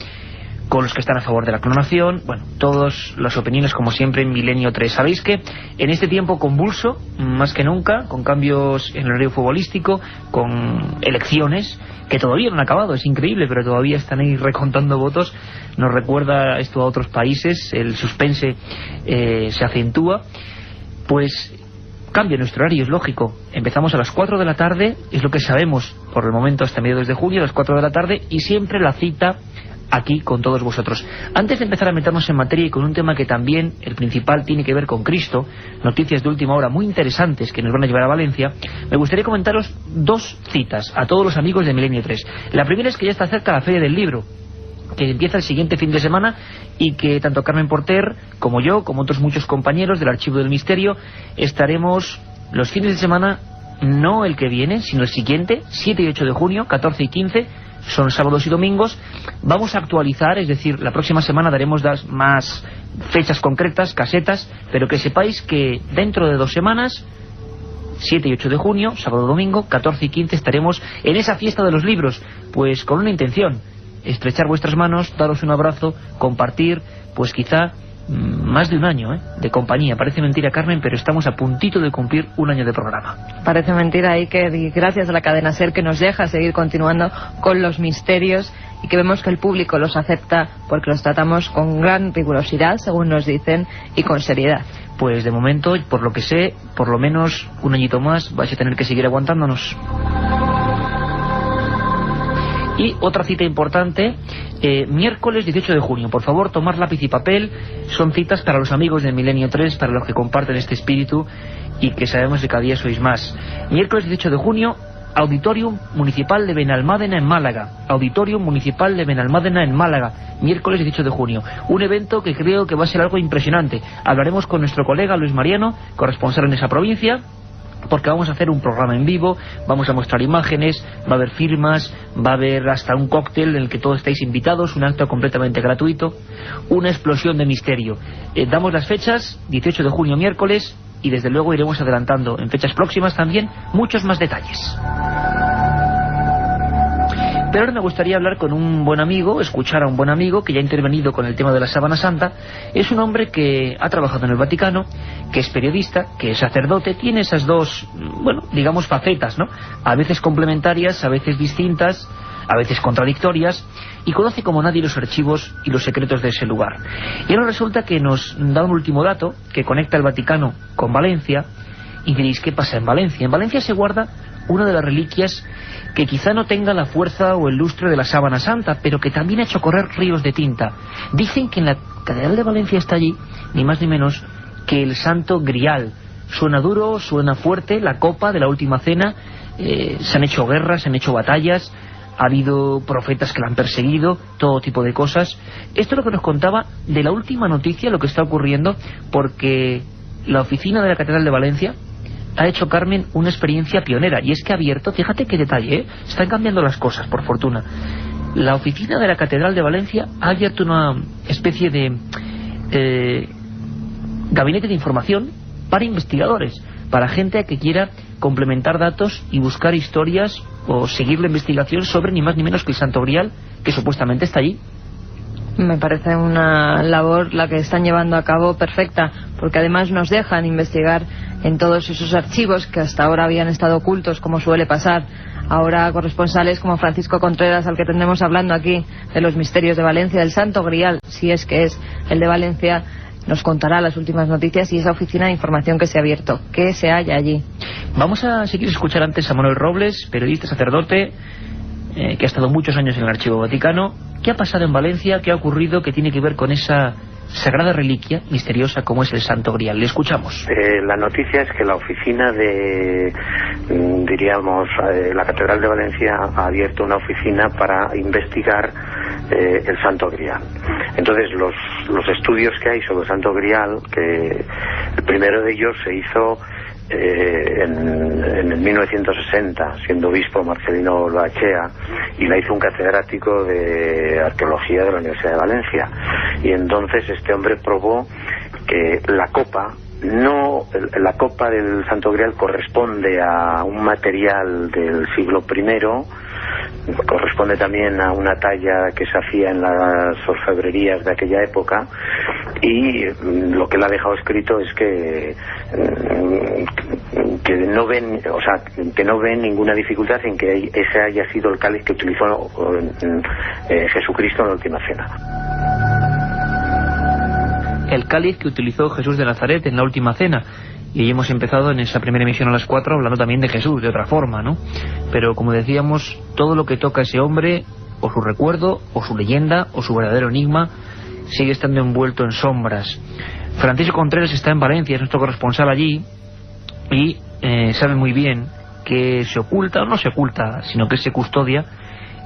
con los que están a favor de la clonación, bueno, todas las opiniones como siempre en Milenio 3. Sabéis que en este tiempo convulso, más que nunca, con cambios en el horario futbolístico, con elecciones que todavía no han acabado, es increíble, pero todavía están ahí recontando votos, nos recuerda esto a otros países, el suspense se acentúa, pues cambia nuestro horario, es lógico. Empezamos a las 4 de la tarde, es lo que sabemos por el momento hasta mediados de junio, a las 4 de la tarde, y siempre la cita aquí con todos vosotros. Antes de empezar a meternos en materia y con un tema que también, el principal, tiene que ver con Cristo, noticias de última hora muy interesantes que nos van a llevar a Valencia, me gustaría comentaros 2 citas a todos los amigos de Milenio 3. La primera es que ya está cerca la Feria del Libro, que empieza el siguiente fin de semana, y que tanto Carmen Porter como yo, como otros muchos compañeros del Archivo del Misterio, estaremos los fines de semana, no el que viene, sino el siguiente, 7 y 8 de junio, 14 y 15, son sábados y domingos. Vamos a actualizar, es decir, la próxima semana daremos más fechas concretas, casetas, pero que sepáis que dentro de 2 semanas, 7 y 8 de junio, sábado y domingo, 14 y 15, estaremos en esa fiesta de los libros, pues con una intención: estrechar vuestras manos, daros un abrazo, compartir, pues quizá más de un año de compañía. Parece mentira, Carmen, pero estamos a puntito de cumplir un año de programa. Parece mentira, Iker, y gracias a la cadena SER, que nos deja seguir continuando con los misterios, y que vemos que el público los acepta porque los tratamos con gran rigurosidad, según nos dicen, y con seriedad. Pues de momento, por lo que sé, por lo menos un añito más vais a tener que seguir aguantándonos. Y otra cita importante, miércoles 18 de junio. Por favor, tomar lápiz y papel. Son citas para los amigos de Milenio 3, para los que comparten este espíritu y que sabemos que cada día sois más. Miércoles 18 de junio, Auditorium Municipal de Benalmádena en Málaga. Auditorium Municipal de Benalmádena en Málaga, miércoles 18 de junio. Un evento que creo que va a ser algo impresionante. Hablaremos con nuestro colega Luis Mariano, corresponsal en esa provincia, porque vamos a hacer un programa en vivo, vamos a mostrar imágenes, va a haber firmas, va a haber hasta un cóctel en el que todos estáis invitados, un acto completamente gratuito, una explosión de misterio. Damos las fechas, 18 de junio miércoles, y desde luego iremos adelantando en fechas próximas también muchos más detalles. Pero ahora me gustaría hablar con un buen amigo, escuchar a un buen amigo que ya ha intervenido con el tema de la Sábana Santa. Es un hombre que ha trabajado en el Vaticano, que es periodista, que es sacerdote, tiene esas dos, bueno, digamos facetas, ¿no? A veces complementarias, a veces distintas, a veces contradictorias, y conoce como nadie los archivos y los secretos de ese lugar. Y ahora resulta que nos da un último dato que conecta el Vaticano con Valencia, y diréis, ¿qué pasa en Valencia? En Valencia se guarda una de las reliquias que quizá no tenga la fuerza o el lustre de la Sábana Santa, pero que también ha hecho correr ríos de tinta. Dicen que en la Catedral de Valencia está allí, ni más ni menos, que el Santo Grial. Suena duro, suena fuerte, la copa de la Última Cena, se han hecho guerras, se han hecho batallas, ha habido profetas que la han perseguido, todo tipo de cosas. Esto es lo que nos contaba de la última noticia, lo que está ocurriendo, porque la oficina de la Catedral de Valencia ha hecho, Carmen, una experiencia pionera, y es que ha abierto, fíjate qué detalle, están cambiando las cosas, por fortuna. La oficina de la Catedral de Valencia ha abierto una especie de gabinete de información para investigadores, para gente que quiera complementar datos y buscar historias o seguir la investigación sobre ni más ni menos que el Santo Grial, que supuestamente está allí. Me parece una labor la que están llevando a cabo perfecta, porque además nos dejan investigar en todos esos archivos que hasta ahora habían estado ocultos, como suele pasar. Ahora corresponsales como Francisco Contreras, al que tendremos hablando aquí de los misterios de Valencia, del Santo Grial, si es que es el de Valencia, nos contará las últimas noticias y esa oficina de información que se ha abierto, que se halla allí. Vamos a seguir escuchar antes a Manuel Robles, periodista, sacerdote, que ha estado muchos años en el Archivo Vaticano. ¿Qué ha pasado en Valencia? ¿Qué ha ocurrido que tiene que ver con esa sagrada reliquia misteriosa como es el Santo Grial? Le escuchamos. La noticia es que la oficina de, diríamos, la Catedral de Valencia ha abierto una oficina para investigar el Santo Grial. Entonces los estudios que hay sobre el Santo Grial, que el primero de ellos se hizo en el 1960, siendo obispo Marcelino Loachea, y la hizo un catedrático de arqueología de la Universidad de Valencia. Y entonces este hombre probó que la copa del Santo Grial corresponde a un material del siglo I, corresponde también a una talla que se hacía en las orfebrerías de aquella época, y lo que él ha dejado escrito es que no ven ninguna dificultad en que ese haya sido el cáliz que utilizó Jesucristo en la Última Cena. El cáliz que utilizó Jesús de Nazaret en la Última Cena. Y hoy hemos empezado en esa primera emisión a las 4 hablando también de Jesús, de otra forma, ¿no? Pero como decíamos, todo lo que toca a ese hombre, o su recuerdo, o su leyenda, o su verdadero enigma, sigue estando envuelto en sombras. Francisco Contreras está en Valencia, es nuestro corresponsal allí, y sabe muy bien que se oculta, o no se oculta, sino que se custodia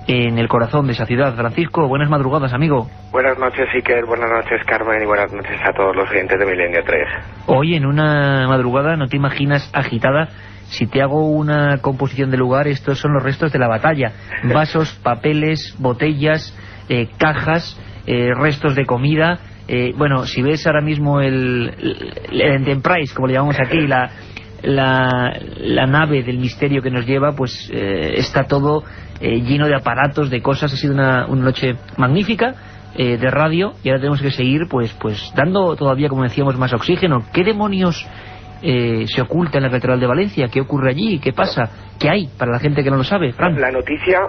en el corazón de esa ciudad. Francisco, buenas madrugadas, amigo. Buenas noches, Iker, buenas noches, Carmen, y buenas noches a todos los oyentes de Milenio 3. Hoy, en una madrugada, no te imaginas agitada. Si te hago una composición de lugar, estos son los restos de la batalla. Vasos, papeles, botellas, cajas, restos de comida. Bueno, si ves ahora mismo el Enterprise, como le llamamos aquí, la nave del misterio que nos lleva, pues está todo lleno de aparatos, de cosas. Ha sido una noche magnífica de radio, y ahora tenemos que seguir pues dando todavía, como decíamos, más oxígeno. ¿Qué demonios se oculta en la Catedral de Valencia? ¿Qué ocurre allí? ¿Qué pasa? ¿Qué hay para la gente que no lo sabe, Fran? La noticia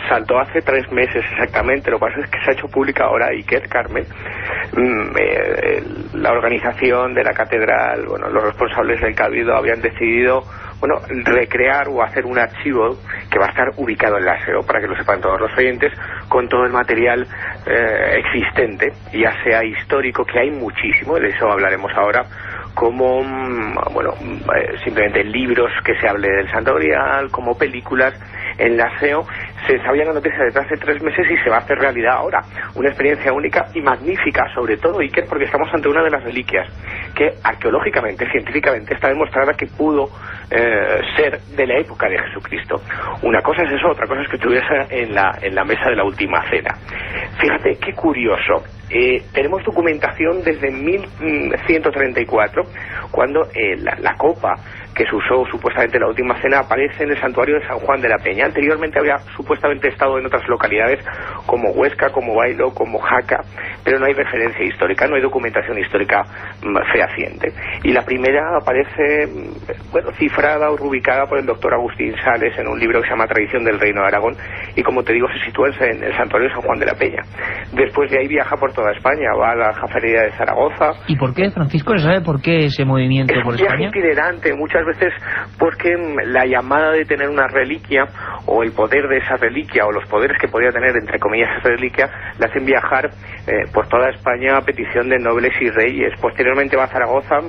saltó hace 3 meses exactamente. Lo que pasa es que se ha hecho pública ahora, Iker, Carmen. La organización de la catedral, bueno, los responsables del Cabildo habían decidido, bueno, recrear o hacer un archivo que va a estar ubicado en la SEO, para que lo sepan todos los oyentes, con todo el material existente, ya sea histórico, que hay muchísimo, de eso hablaremos ahora, como, bueno, simplemente libros que se hable del Santo Grial, como películas. En la SEO se sabía la noticia desde hace 3 meses y se va a hacer realidad ahora. Una experiencia única y magnífica, sobre todo, Iker, porque estamos ante una de las reliquias que arqueológicamente, científicamente, está demostrada que pudo ser de la época de Jesucristo. Una cosa es eso, otra cosa es que estuviese en la mesa de la última cena. Fíjate qué curioso. Tenemos documentación desde 1134, cuando la copa que se usó supuestamente en la última cena aparece en el santuario de San Juan de la Peña. Anteriormente había supuestamente estado en otras localidades como Huesca, como Bailo, como Jaca, pero no hay referencia histórica, no hay documentación histórica fehaciente. Y la primera aparece, bueno, cifrada o rubicada por el doctor Agustín Sales en un libro que se llama Tradición del Reino de Aragón, y como te digo, se sitúa en el santuario de San Juan de la Peña. Después de ahí viaja por toda España, va a la Jafería de Zaragoza. ¿Y por qué, Francisco? ¿Se sabe por qué ese movimiento por España? Es un viaje itinerante, muchas veces porque la llamada de tener una reliquia, o el poder de esa reliquia, o los poderes que podía tener, entre comillas, esa reliquia, le hacen viajar por toda España a petición de nobles y reyes. Posteriormente va a Zaragoza,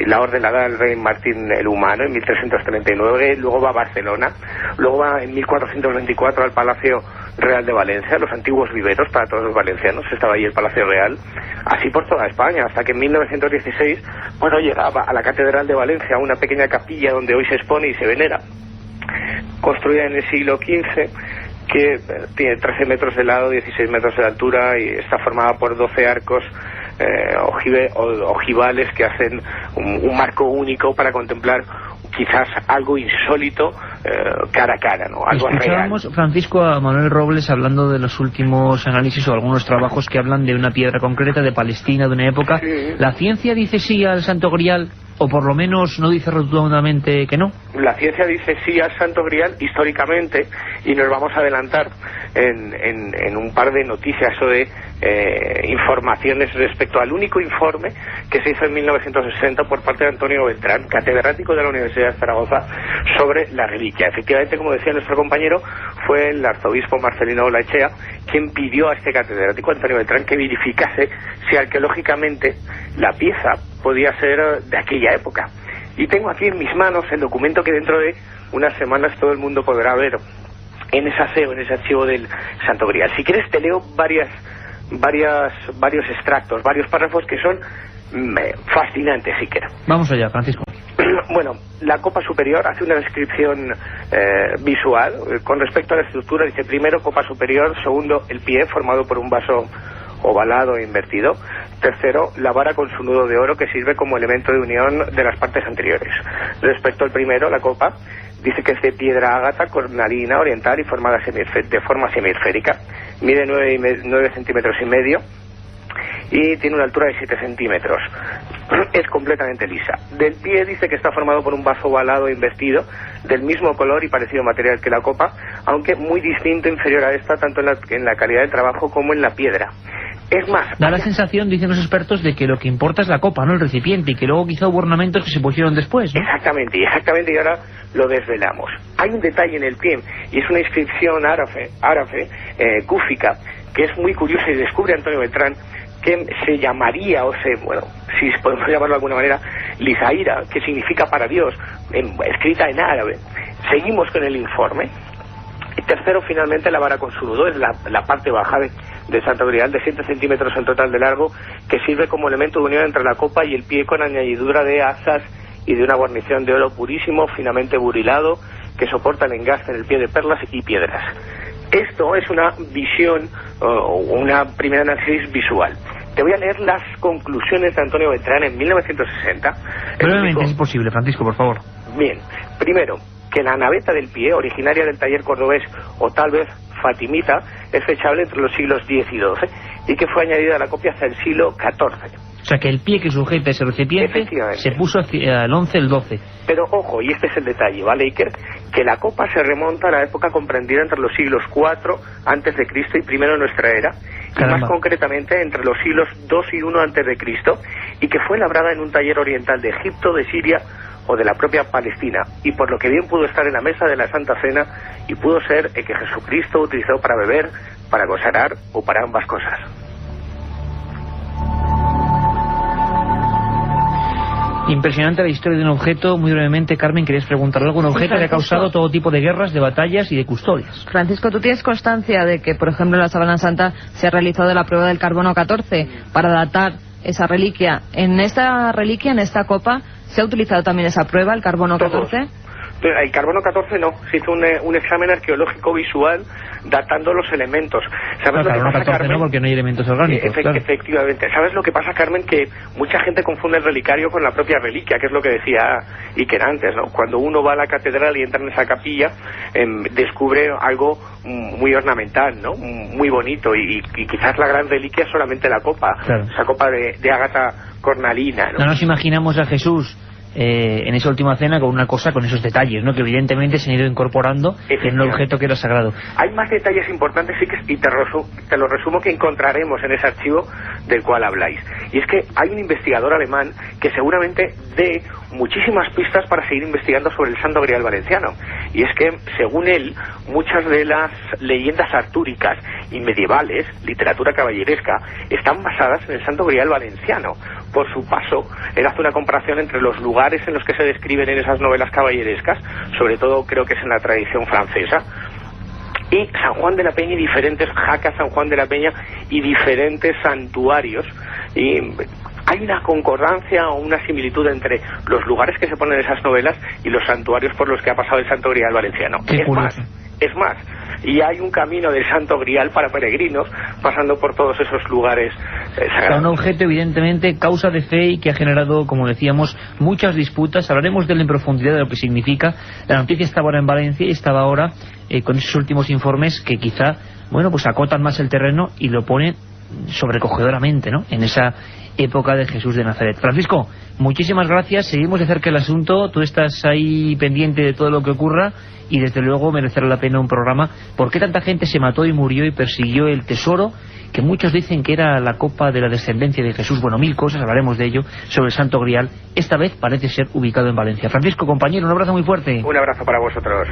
la orden la da el rey Martín el Humano en 1339, luego va a Barcelona, luego va en 1424 al Palacio Real de Valencia, los antiguos viveros para todos los valencianos, estaba ahí el Palacio Real, así por toda España, hasta que en 1916, bueno, llegaba a la Catedral de Valencia, una pequeña capilla donde hoy se expone y se venera, construida en el siglo XV, que tiene 13 metros de lado, 16 metros de altura, y está formada por 12 arcos ojivales que hacen un marco único para contemplar quizás algo insólito cara a cara, ¿no? Algo Escuchábamos, real. Francisco, a Manuel Robles hablando de los últimos análisis o algunos trabajos que hablan de una piedra concreta de Palestina, de una época. Sí. ¿La ciencia dice sí al Santo Grial, o por lo menos no dice rotundamente que no? La ciencia dice sí al Santo Grial históricamente, y nos vamos a adelantar en un par de noticias o de informaciones respecto al único informe que se hizo en 1960 por parte de Antonio Beltrán, catedrático de la Universidad de Zaragoza, sobre la reliquia. Efectivamente, como decía nuestro compañero, fue el arzobispo Marcelino Olaechea quien pidió a este catedrático, Antonio Beltrán, que verificase si arqueológicamente la pieza podía ser de aquella época. Y tengo aquí en mis manos el documento que dentro de unas semanas todo el mundo podrá ver en ese SEO, en ese archivo del Santo Grial. Si quieres te leo varios extractos, varios párrafos que son fascinantes, si quieres. Vamos allá, Francisco. Bueno, la copa superior hace una descripción visual con respecto a la estructura. Dice: primero, copa superior; segundo, el pie formado por un vaso ovalado e invertido; tercero, la vara con su nudo de oro que sirve como elemento de unión de las partes anteriores. Respecto al primero, la copa, dice que es de piedra ágata, cornalina, oriental y formada de forma semiesférica. Mide 9 centímetros y medio y tiene una altura de 7 centímetros. Es completamente lisa. Del pie dice que está formado por un vaso ovalado e invertido, del mismo color y parecido material que la copa, aunque muy distinto, inferior a esta, tanto en la calidad del trabajo como en la piedra. Es más, da la sensación, dicen los expertos, de que lo que importa es la copa, no el recipiente, y que luego quizá hubo ornamentos que se pusieron después, ¿no? Exactamente, y ahora lo desvelamos. Hay un detalle en el pie, y es una inscripción árabe, cúfica, que es muy curiosa, y descubre Antonio Beltrán que se llamaría, si podemos llamarlo de alguna manera, Lizaira, que significa para Dios, escrita en árabe. Seguimos con el informe. Tercero, finalmente, la vara con su nudo, es la parte baja del Santo Grial, de 7 centímetros en total de largo, que sirve como elemento de unión entre la copa y el pie, con añadidura de asas y de una guarnición de oro purísimo, finamente burilado, que soporta el engaste en el pie de perlas y piedras. Esto es una visión, una primera análisis visual. Te voy a leer las conclusiones de Antonio Beltrán en 1960. Brevemente, si es posible, Francisco, por favor. Bien, primero, que la naveta del pie, originaria del taller cordobés o tal vez fatimita, es fechable entre los siglos X y XII y que fue añadida a la copia hasta el siglo XIV. O sea, que el pie que sujeta ese recipiente se puso al 11, el 12. Pero ojo, y este es el detalle, ¿vale, Iker? Que la copa se remonta a la época comprendida entre los siglos IV antes de Cristo y primero de nuestra era, y más concretamente entre los siglos II y I antes de Cristo, y que fue labrada en un taller oriental de Egipto, de Siria o de la propia Palestina, y por lo que bien pudo estar en la mesa de la Santa Cena y pudo ser el que Jesucristo utilizó para beber, para consagrar o para ambas cosas. Impresionante la historia de un objeto. Muy brevemente, Carmen, ¿querías preguntar algo? Un objeto que ha causado todo tipo de guerras, de batallas y de custodias. Francisco, ¿tú tienes constancia de que, por ejemplo, en la Sábana Santa se ha realizado la prueba del carbono 14 para datar esa reliquia? ¿En esta reliquia, en esta copa, se ha utilizado también esa prueba, el carbono 14? El carbono 14 no, se hizo un examen arqueológico visual datando los elementos. ¿Sabes lo que pasa, 14 Carmen? No, porque no hay elementos orgánicos. Efectivamente. ¿Sabes lo que pasa, Carmen? Que mucha gente confunde el relicario con la propia reliquia, que es lo que decía Iker antes, ¿no? Cuando uno va a la catedral y entra en esa capilla, descubre algo muy ornamental, ¿no? Muy bonito, y quizás la gran reliquia es solamente la copa, esa copa de ágata cornalina, ¿no? No nos imaginamos a Jesús en esa última cena con una cosa, con esos detalles, ¿no? Que evidentemente se han ido incorporando en un objeto que era sagrado. Hay más detalles importantes, sí, y te lo resumo, que encontraremos en ese archivo del cual habláis. Y es que hay un investigador alemán que seguramente dé muchísimas pistas para seguir investigando sobre el Santo Grial valenciano. Y es que, según él, muchas de las leyendas artúricas y medievales, literatura caballeresca, están basadas en el Santo Grial valenciano. Por su paso, él hace una comparación entre los lugares en los que se describen en esas novelas caballerescas, sobre todo creo que es en la tradición francesa, y San Juan de la Peña y diferentes jacas San Juan de la Peña y diferentes santuarios. Y hay una concordancia o una similitud entre los lugares que se ponen en esas novelas y los santuarios por los que ha pasado el Santo Grial valenciano. Es más, y hay un camino del Santo Grial para peregrinos pasando por todos esos lugares sagrados. Un objeto, evidentemente, causa de fe y que ha generado, como decíamos, muchas disputas. Hablaremos de él en profundidad, de lo que significa. La noticia estaba ahora en Valencia y estaba ahora con esos últimos informes que quizá, bueno, pues acotan más el terreno y lo ponen sobrecogedoramente, ¿no?, en esa época de Jesús de Nazaret. Francisco, muchísimas gracias. Seguimos de cerca el asunto. Tú estás ahí pendiente de todo lo que ocurra y desde luego merecerá la pena un programa. ¿Por qué tanta gente se mató y murió y persiguió el tesoro que muchos dicen que era la copa de la descendencia de Jesús? Bueno, mil cosas, hablaremos de ello, sobre el Santo Grial. Esta vez parece ser ubicado en Valencia. Francisco, compañero, un abrazo muy fuerte. Un abrazo para vosotros.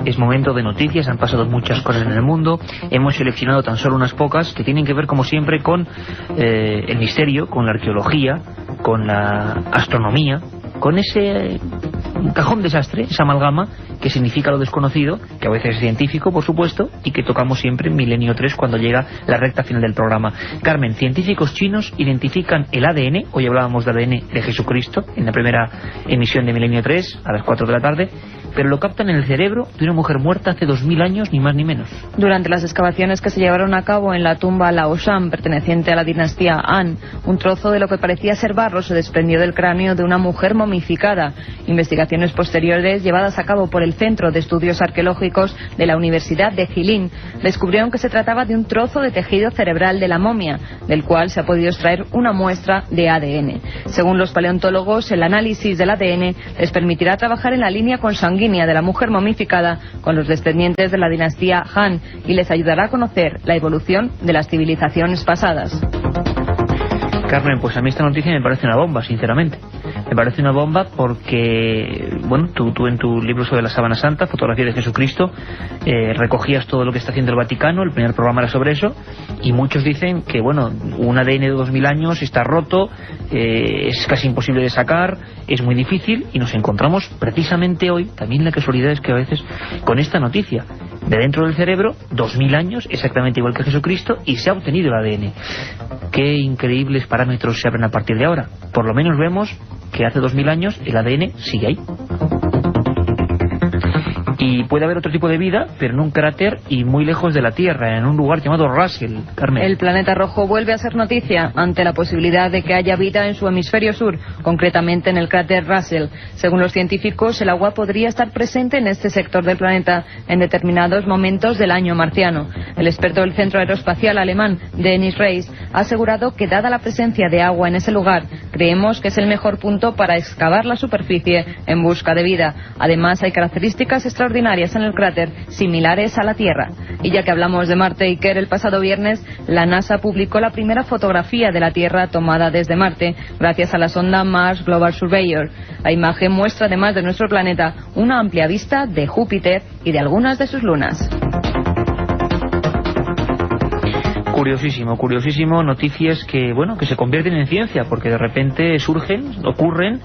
Es momento de noticias, han pasado muchas cosas en el mundo, hemos seleccionado tan solo unas pocas que tienen que ver, como siempre, con el misterio, con la arqueología, con la astronomía, con ese cajón desastre, esa amalgama que significa lo desconocido, que a veces es científico, por supuesto, y que tocamos siempre en Milenio 3 cuando llega la recta final del programa. Carmen, científicos chinos identifican el ADN, hoy hablábamos del ADN de Jesucristo, en la primera emisión de Milenio 3, a las 4 de la tarde, pero lo captan en el cerebro de una mujer muerta hace 2000 años, ni más ni menos. Durante las excavaciones que se llevaron a cabo en la tumba Laoshan, perteneciente a la dinastía Han, un trozo de lo que parecía ser barro se desprendió del cráneo de una mujer momificada. Investigaciones posteriores llevadas a cabo por el Centro de Estudios Arqueológicos de la Universidad de Jilin descubrieron que se trataba de un trozo de tejido cerebral de la momia, del cual se ha podido extraer una muestra de ADN. Según los paleontólogos, el análisis del ADN les permitirá trabajar en la línea consanguínea de la mujer momificada con los descendientes de la dinastía Han y les ayudará a conocer la evolución de las civilizaciones pasadas. Carmen, pues a mí esta noticia me parece una bomba, sinceramente. Me parece una bomba porque, bueno, tú en tu libro sobre la Sábana Santa, Fotografía de Jesucristo, recogías todo lo que está haciendo el Vaticano, el primer programa era sobre eso, y muchos dicen que, bueno, un ADN de 2000 años está roto, es casi imposible de sacar, es muy difícil, y nos encontramos precisamente hoy, también la casualidad es que a veces, con esta noticia. de dentro del cerebro, 2000 años, exactamente igual que Jesucristo, y se ha obtenido el ADN. Qué increíbles parámetros se abren a partir de ahora. Por lo menos vemos que hace 2000 años el ADN sigue ahí. Y puede haber otro tipo de vida, pero en un cráter y muy lejos de la Tierra, en un lugar llamado Russell, Carmen. El planeta rojo vuelve a ser noticia ante la posibilidad de que haya vida en su hemisferio sur, concretamente en el cráter Russell. Según los científicos, el agua podría estar presente en este sector del planeta en determinados momentos del año marciano. El experto del Centro Aeroespacial alemán, Dennis Reis, ha asegurado que dada la presencia de agua en ese lugar, creemos que es el mejor punto para excavar la superficie en busca de vida. Además, hay características extraordinarias en el cráter similares a la Tierra. Y ya que hablamos de Marte, Iker, el pasado viernes la NASA publicó la primera fotografía de la Tierra tomada desde Marte gracias a la sonda Mars Global Surveyor. La imagen muestra, además de nuestro planeta, una amplia vista de Júpiter y de algunas de sus lunas. Curiosísimo, noticias que, bueno, que se convierten en ciencia, porque de repente surgen, ocurren,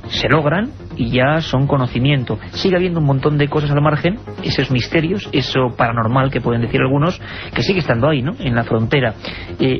se logran y ya son conocimiento. Sigue habiendo un montón de cosas al margen, esos misterios, eso paranormal que pueden decir algunos, que sigue estando ahí, ¿no?, en la frontera.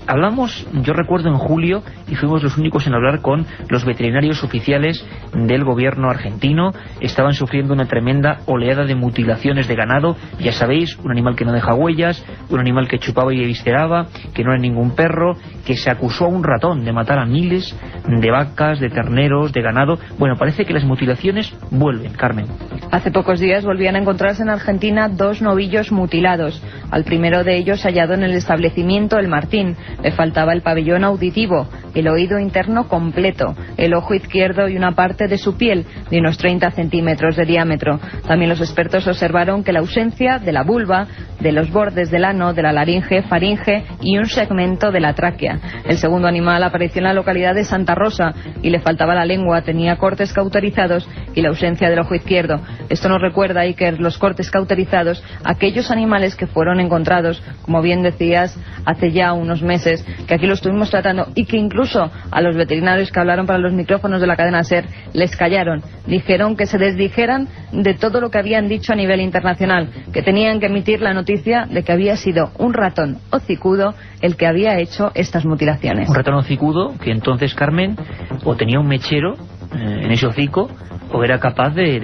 Hablamos, yo recuerdo en julio, y fuimos los únicos en hablar con los veterinarios oficiales del gobierno argentino. Estaban sufriendo una tremenda oleada de mutilaciones de ganado, ya sabéis, un animal que no deja huellas, un animal que chupaba y evisceraba, que no era ningún perro, que se acusó a un ratón de matar a miles de vacas, de terneros, de ganado. Bueno, parece que las mutilaciones vuelven, Carmen. Hace pocos días volvían a encontrarse en Argentina 2 novillos mutilados. Al primero de ellos hallado en el establecimiento El Martín. Le faltaba el pabellón auditivo, el oído interno completo, el ojo izquierdo y una parte de su piel de unos 30 centímetros de diámetro. También los expertos observaron que la ausencia de la vulva, de los bordes del ano, de la laringe, faringe y un segmento de la tráquea. El segundo animal apareció en la localidad de Santa Rosa y le faltaba la lengua, tenía cortes cauterizados y la ausencia del ojo izquierdo. Esto nos recuerda, Iker, los cortes cauterizados, aquellos animales que fueron encontrados, como bien decías, hace ya unos meses, que aquí lo estuvimos tratando y que incluso a los veterinarios que hablaron para los micrófonos de la cadena SER les callaron. Dijeron que se desdijeran de todo lo que habían dicho a nivel internacional, que tenían que emitir la noticia de que había sido un ratón hocicudo el que había hecho estas mutilaciones. Un ratón hocicudo que entonces, Carmen, o tenía un mechero en ese hocico, o era capaz de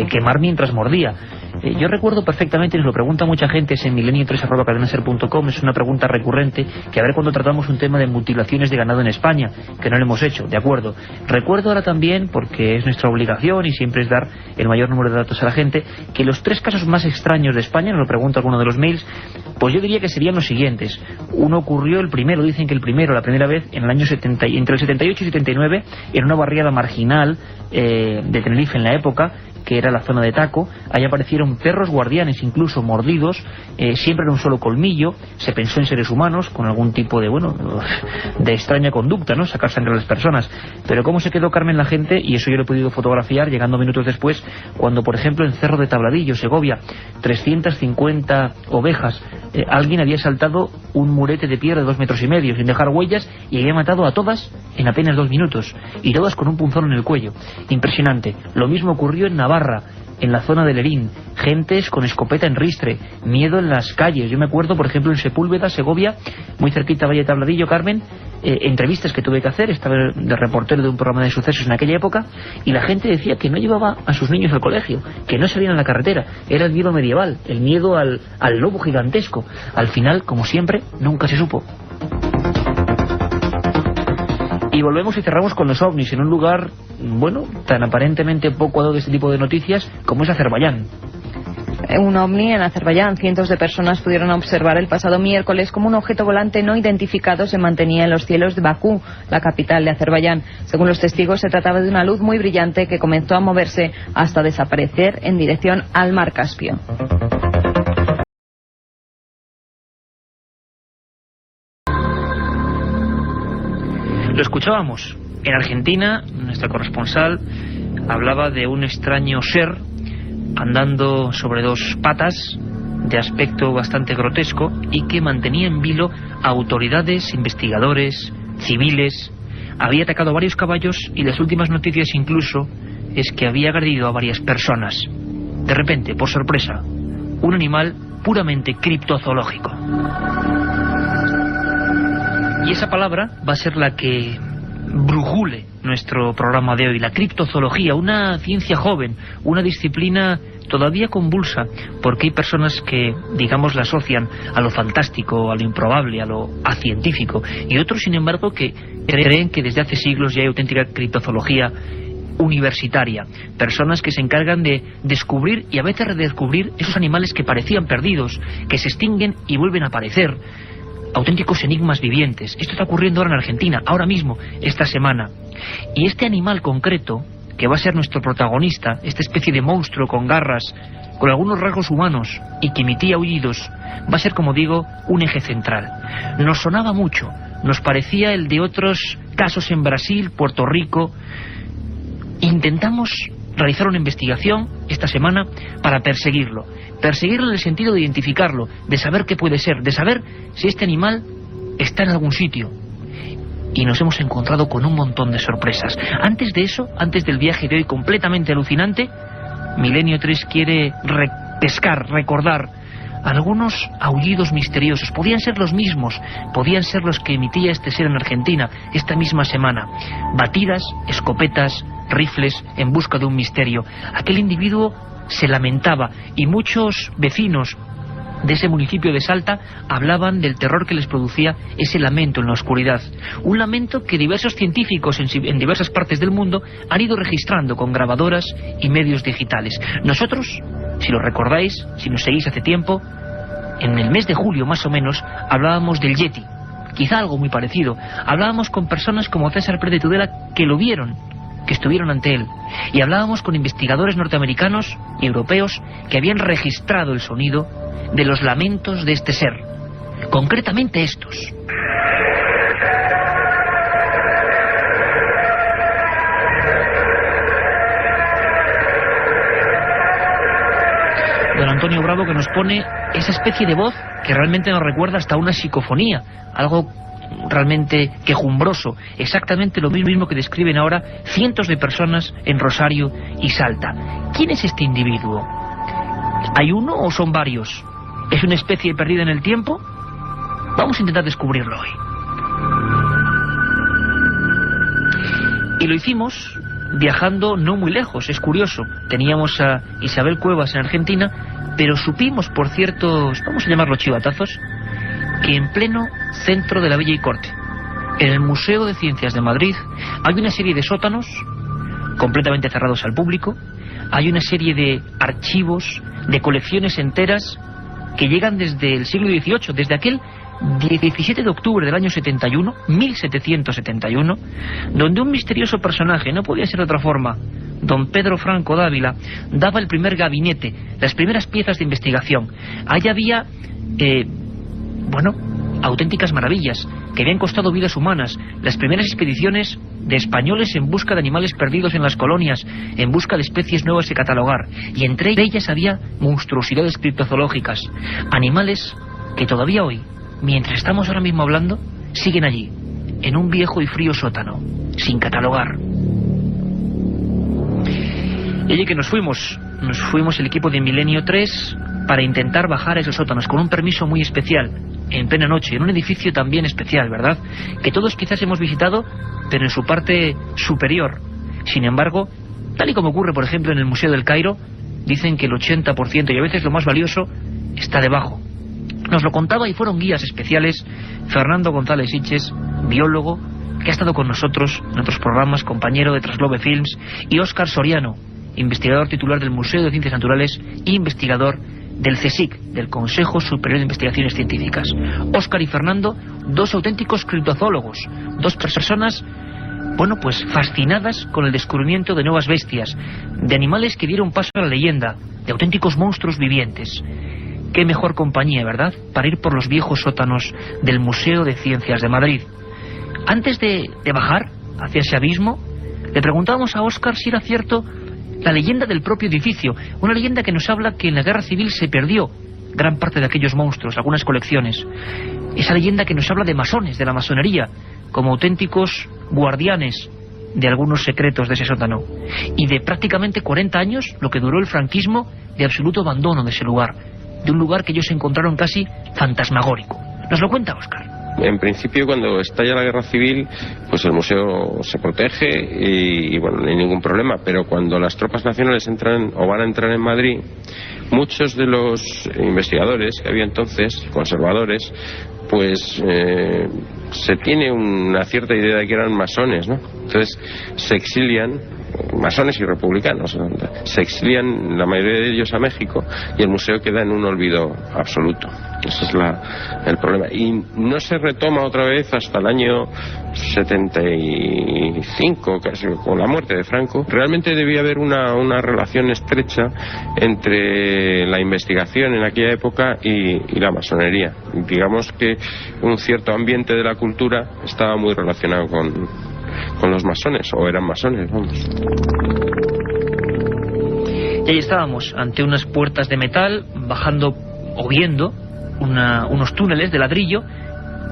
quemar mientras mordía. Yo recuerdo perfectamente, nos lo pregunta mucha gente, es en milenio3@cadenaser.com, es una pregunta recurrente, que a ver cuando tratamos un tema de mutilaciones de ganado en España, que no lo hemos hecho, de acuerdo. Recuerdo ahora también, porque es nuestra obligación y siempre es dar el mayor número de datos a la gente, que los 3 casos más extraños de España, nos lo pregunta alguno de los mails, pues yo diría que serían los siguientes. Uno ocurrió, el primero, dicen que la primera vez, en el año entre el 78 y 79, en una barriada marginal de Tenerife en la época, que era la zona de Taco. Ahí aparecieron perros guardianes, incluso mordidos, siempre en un solo colmillo. Se pensó en seres humanos con algún tipo de extraña conducta, ¿no?, sacar sangre a las personas. Pero cómo se quedó, Carmen, la gente, y eso yo lo he podido fotografiar llegando minutos después, cuando por ejemplo en Cerro de Tabladillo, Segovia, 350 ovejas, alguien había saltado un murete de piedra de 2,5 metros sin dejar huellas y había matado a todas en apenas 2 minutos, y todas con un punzón en el cuello. Impresionante. Lo mismo ocurrió en Navarra, en la zona de Lerín, gentes con escopeta en ristre, miedo en las calles. Yo me acuerdo, por ejemplo, en Sepúlveda, Segovia, muy cerquita Valle de Tabladillo, Carmen, entrevistas que tuve que hacer, estaba de reportero de un programa de sucesos en aquella época, y la gente decía que no llevaba a sus niños al colegio, que no salían a la carretera. Era el miedo medieval, el miedo al lobo gigantesco. Al final, como siempre, nunca se supo. Y volvemos y cerramos con los ovnis, en un lugar, tan aparentemente poco dado de este tipo de noticias como es Azerbaiyán. Un ovni en Azerbaiyán. Cientos de personas pudieron observar el pasado miércoles como un objeto volante no identificado se mantenía en los cielos de Bakú, la capital de Azerbaiyán. Según los testigos, se trataba de una luz muy brillante que comenzó a moverse hasta desaparecer en dirección al mar Caspio. Lo escuchábamos. En Argentina, nuestra corresponsal hablaba de un extraño ser andando sobre 2 patas, de aspecto bastante grotesco, y que mantenía en vilo a autoridades, investigadores, civiles. Había atacado a varios caballos y las últimas noticias incluso es que había agredido a varias personas. De repente, por sorpresa, un animal puramente criptozoológico. Y esa palabra va a ser la que brujule nuestro programa de hoy, la criptozoología, una ciencia joven, una disciplina todavía convulsa, porque hay personas que, digamos, la asocian a lo fantástico, a lo improbable, a lo acientífico, y otros, sin embargo, que creen que desde hace siglos ya hay auténtica criptozoología universitaria, personas que se encargan de descubrir y a veces redescubrir esos animales que parecían perdidos, que se extinguen y vuelven a aparecer, auténticos enigmas vivientes. Esto está ocurriendo ahora en Argentina, ahora mismo, esta semana. Y este animal concreto, que va a ser nuestro protagonista, esta especie de monstruo con garras, con algunos rasgos humanos y que emitía aullidos, va a ser, como digo, un eje central. Nos sonaba mucho, nos parecía el de otros casos en Brasil, Puerto Rico. Intentamos realizar una investigación esta semana para perseguirlo en el sentido de identificarlo, de saber qué puede ser, de saber si este animal está en algún sitio. Y nos hemos encontrado con un montón de sorpresas. Antes de eso, antes del viaje de hoy completamente alucinante, Milenio 3 quiere recordar algunos aullidos misteriosos. Podían ser los mismos, podían ser los que emitía este ser en Argentina esta misma semana. Batidas, escopetas, rifles en busca de un misterio. Aquel individuo se lamentaba y muchos vecinos de ese municipio de Salta hablaban del terror que les producía ese lamento en la oscuridad. Un lamento que diversos científicos en diversas partes del mundo han ido registrando con grabadoras y medios digitales. Nosotros, si lo recordáis, si nos seguís hace tiempo, en el mes de julio más o menos hablábamos del Yeti, quizá algo muy parecido. Hablábamos con personas como César Pérez de Tudela que lo vieron, que estuvieron ante él, y hablábamos con investigadores norteamericanos y europeos que habían registrado el sonido de los lamentos de este ser, concretamente estos. Don Antonio Bravo, que nos pone esa especie de voz que realmente nos recuerda hasta una psicofonía, algo realmente quejumbroso, exactamente lo mismo que describen ahora cientos de personas en Rosario y Salta. ¿Quién es este individuo? ¿Hay uno o son varios? ¿Es una especie perdida en el tiempo? Vamos a intentar descubrirlo hoy. Y lo hicimos viajando no muy lejos, es curioso. Teníamos a Isabel Cuevas en Argentina, pero supimos por ciertos, vamos a llamarlo chivatazos, que en pleno centro de la Villa y Corte, en el Museo de Ciencias de Madrid, hay una serie de sótanos completamente cerrados al público, hay una serie de archivos, de colecciones enteras que llegan desde el siglo XVIII, desde aquel 17 de octubre del año 71, 1771, donde un misterioso personaje, no podía ser de otra forma, don Pedro Franco Dávila, daba el primer gabinete, las primeras piezas de investigación. Ahí había, auténticas maravillas que habían costado vidas humanas, las primeras expediciones de españoles en busca de animales perdidos en las colonias, en busca de especies nuevas que catalogar, y entre ellas había monstruosidades criptozoológicas, animales que todavía hoy, mientras estamos ahora mismo hablando, siguen allí, en un viejo y frío sótano, sin catalogar. Y allí que nos fuimos el equipo de Milenio 3 para intentar bajar esos sótanos con un permiso muy especial, en plena noche, en un edificio también especial, ¿verdad? Que todos quizás hemos visitado, pero en su parte superior. Sin embargo, tal y como ocurre, por ejemplo, en el Museo del Cairo, dicen que el 80% y a veces lo más valioso está debajo. Nos lo contaba y fueron guías especiales Fernando González Siches, biólogo, que ha estado con nosotros en otros programas, compañero de Trasglobe Films, y Óscar Soriano, investigador titular del Museo de Ciencias Naturales e investigador del CSIC, del Consejo Superior de Investigaciones Científicas. Óscar y Fernando, dos auténticos criptozoólogos, dos personas, fascinadas con el descubrimiento de nuevas bestias, de animales que dieron paso a la leyenda, de auténticos monstruos vivientes. Qué mejor compañía, ¿verdad?, para ir por los viejos sótanos del Museo de Ciencias de Madrid. Antes de bajar hacia ese abismo, le preguntábamos a Óscar si era cierto la leyenda del propio edificio, una leyenda que nos habla que en la Guerra Civil se perdió gran parte de aquellos monstruos, algunas colecciones. Esa leyenda que nos habla de masones, de la masonería, como auténticos guardianes de algunos secretos de ese sótano. Y de prácticamente 40 años, lo que duró el franquismo, de absoluto abandono de ese lugar. de un lugar que ellos encontraron casi fantasmagórico. Nos lo cuenta Óscar. En principio, cuando estalla la guerra civil, pues el museo se protege y bueno, no hay ningún problema. Pero cuando las tropas nacionales entran o van a entrar en Madrid, muchos de los investigadores que había entonces, conservadores, pues se tiene una cierta idea de que eran masones, ¿no? Entonces se exilian, masones y republicanos, se exilian la mayoría de ellos a México y el museo queda en un olvido absoluto. Ese es el problema. Y no se retoma otra vez hasta el año 75, casi, con la muerte de Franco. Realmente debía haber una relación estrecha entre la investigación en aquella época y la masonería. Digamos que un cierto ambiente de la cultura estaba muy relacionado con los masones, o eran masones, vamos. Y ahí estábamos, ante unas puertas de metal, bajando o viendo unos túneles de ladrillo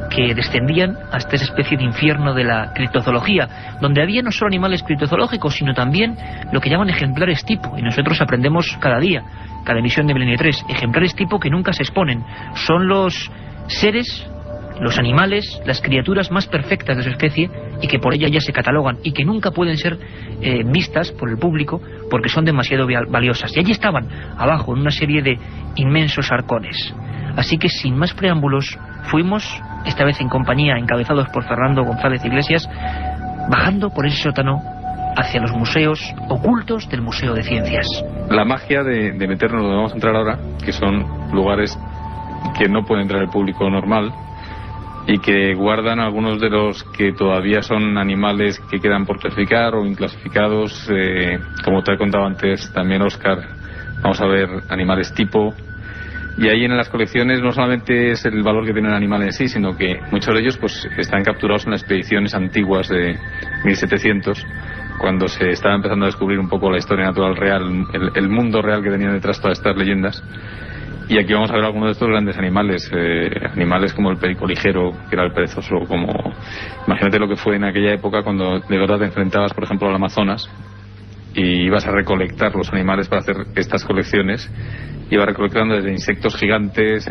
que descendían hasta esa especie de infierno de la criptozoología, donde había no solo animales criptozoológicos, sino también lo que llaman ejemplares tipo, y nosotros aprendemos cada día, cada emisión de Milenio 3, ejemplares tipo que nunca se exponen. Son los seres, los animales, las criaturas más perfectas de su especie y que por ella ya se catalogan y que nunca pueden ser vistas por el público porque son demasiado valiosas. Y allí estaban, abajo, en una serie de inmensos arcones. Así que sin más preámbulos fuimos, esta vez en compañía, encabezados por Fernando González Iglesias, bajando por ese sótano hacia los museos ocultos del Museo de Ciencias. La magia de meternos donde vamos a entrar ahora, que son lugares que no puede entrar el público normal y que guardan algunos de los que todavía son animales que quedan por clasificar o inclasificados, como te he contado antes también, Óscar. Vamos a ver animales tipo. Y ahí en las colecciones no solamente es el valor que tiene el animal en sí, sino que muchos de ellos pues están capturados en las expediciones antiguas de 1700, cuando se estaba empezando a descubrir un poco la historia natural real, el mundo real que tenían detrás todas estas leyendas. Y aquí vamos a ver algunos de estos grandes animales, animales como el perico ligero, que era el perezoso, como imagínate lo que fue en aquella época cuando de verdad te enfrentabas, por ejemplo, al Amazonas y ibas a recolectar los animales para hacer estas colecciones. Iba recolectando desde insectos gigantes,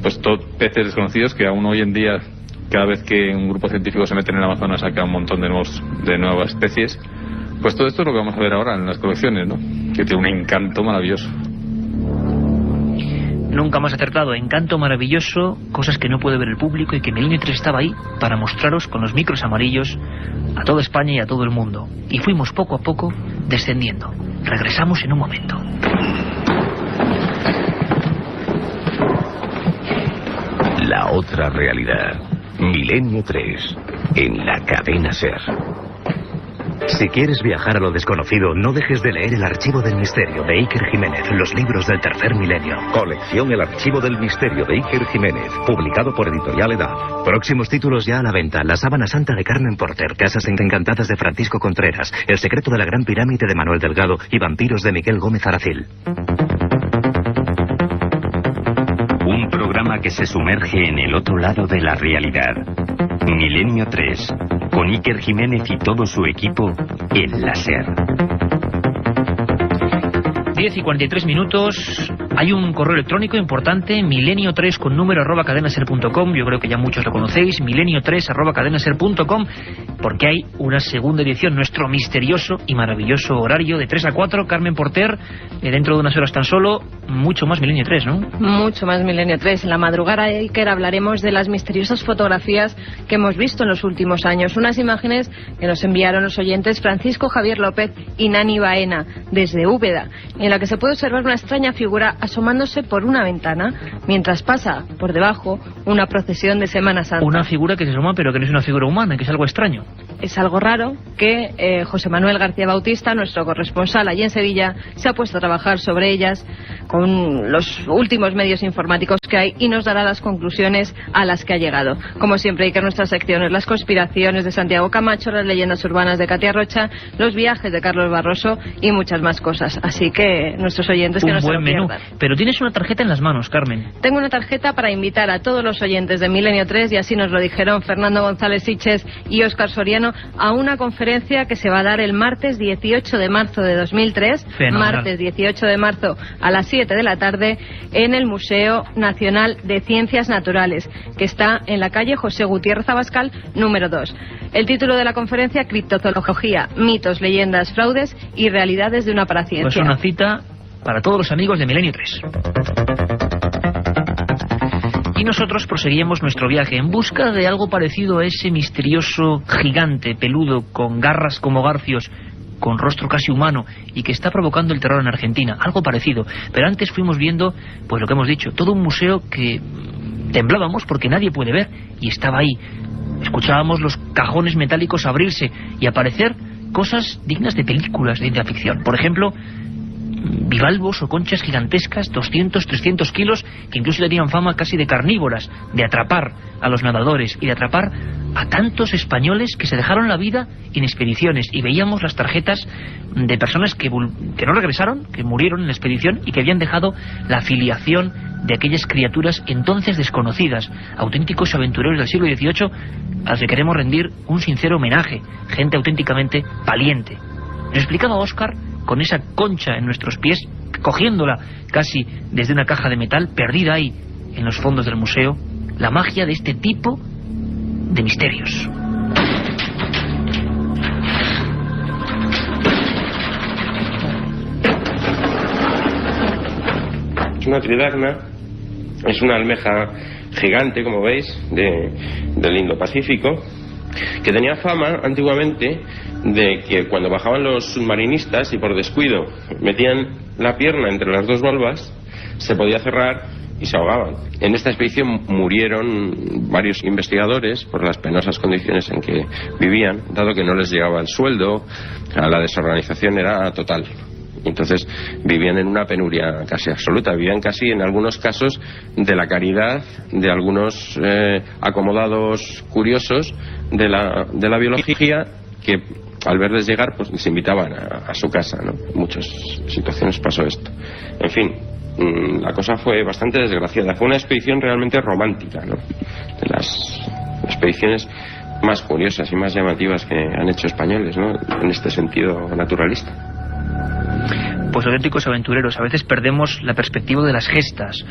pues peces desconocidos que aún hoy en día, cada vez que un grupo científico se mete en el Amazonas, saca un montón de nuevas especies. Pues todo esto es lo que vamos a ver ahora en las colecciones, ¿no? Que tiene un encanto maravilloso. Nunca más acertado, encanto maravilloso, cosas que no puede ver el público y que Milenio 3 estaba ahí para mostraros con los micros amarillos a toda España y a todo el mundo. Y fuimos poco a poco descendiendo. Regresamos en un momento. La otra realidad. Milenio 3. En la cadena SER. Si quieres viajar a lo desconocido, no dejes de leer El Archivo del Misterio de Iker Jiménez, los libros del tercer milenio. Colección El Archivo del Misterio de Iker Jiménez, publicado por Editorial Edad. Próximos títulos ya a la venta: La Sábana Santa de Carmen Porter, Casas Encantadas de Francisco Contreras, El secreto de la Gran Pirámide de Manuel Delgado y Vampiros de Miguel Gómez Aracil. Un programa que se sumerge en el otro lado de la realidad. Milenio 3, con Iker Jiménez y todo su equipo en la SER. 10:43. Hay un correo electrónico importante, milenio3 con número @cadenaser.com. Yo creo que ya muchos lo conocéis, milenio3 @cadenaser.com, porque hay una segunda edición, nuestro misterioso y maravilloso horario de 3 a 4. Carmen Porter, dentro de unas horas tan solo, mucho más Milenio 3, ¿no? Mucho más Milenio 3. En la madrugada, Iker, hablaremos de las misteriosas fotografías que hemos visto en los últimos años. Unas imágenes que nos enviaron los oyentes Francisco Javier López y Nani Baena, desde Úbeda, en la que se puede observar una extraña figura asomándose por una ventana, mientras pasa por debajo una procesión de Semana Santa. Una figura que se asoma, pero que no es una figura humana, que es algo extraño. Es algo raro que José Manuel García Bautista, nuestro corresponsal allí en Sevilla, se ha puesto a trabajar sobre ellas con los últimos medios informáticos que hay y nos dará las conclusiones a las que ha llegado. Como siempre, hay que nuestras secciones: las conspiraciones de Santiago Camacho, las leyendas urbanas de Katia Rocha, los viajes de Carlos Barroso y muchas más cosas. Así que nuestros oyentes que no se lo pierdan. Pero tienes una tarjeta en las manos, Carmen. Tengo una tarjeta para invitar a todos los oyentes de Milenio 3, y así nos lo dijeron Fernando González Siches y Óscar Soriano, sótano a una conferencia que se va a dar el martes 18 de marzo de 2003, Fenomenal. martes 18 de marzo a las 7 de la tarde, en el Museo Nacional de Ciencias Naturales, que está en la calle José Gutiérrez Abascal, número 2. El título de la conferencia: Criptozoología, mitos, leyendas, fraudes y realidades de una paraciencia. Pues una cita para todos los amigos de Milenio 3. Y nosotros proseguimos nuestro viaje en busca de algo parecido a ese misterioso gigante peludo con garras como garfios, con rostro casi humano y que está provocando el terror en Argentina. Algo parecido. Pero antes fuimos viendo, pues lo que hemos dicho, todo un museo que temblábamos porque nadie puede ver, y estaba ahí. Escuchábamos los cajones metálicos abrirse y aparecer cosas dignas de películas de ciencia ficción. Por ejemplo, bivalvos o conchas gigantescas, 200, 300 kilos, que incluso tenían fama casi de carnívoras, de atrapar a los nadadores y de atrapar a tantos españoles que se dejaron la vida en expediciones. Y veíamos las tarjetas de personas que no regresaron, que murieron en la expedición y que habían dejado la filiación de aquellas criaturas entonces desconocidas, auténticos aventureros del siglo XVIII, a los que queremos rendir un sincero homenaje, gente auténticamente valiente. Nos explicaba Óscar, con esa concha en nuestros pies, cogiéndola casi desde una caja de metal, perdida ahí en los fondos del museo, la magia de este tipo de misterios. Es una tridacna, es una almeja gigante, como veis, del Indo-Pacífico, que tenía fama antiguamente de que cuando bajaban los submarinistas y por descuido metían la pierna entre las dos valvas, se podía cerrar y se ahogaban. En esta expedición murieron varios investigadores por las penosas condiciones en que vivían, dado que no les llegaba el sueldo, la desorganización era total. Entonces vivían en una penuria casi absoluta, vivían casi en algunos casos de la caridad de algunos acomodados curiosos de la biología, que al verles llegar pues les invitaban a su casa, ¿no? En muchas situaciones pasó esto. En fin, la cosa fue bastante desgraciada. Fue una expedición realmente romántica, ¿no? De las expediciones más curiosas y más llamativas que han hecho españoles, ¿no? En este sentido naturalista. Pues auténticos aventureros. A veces perdemos la perspectiva de las gestas,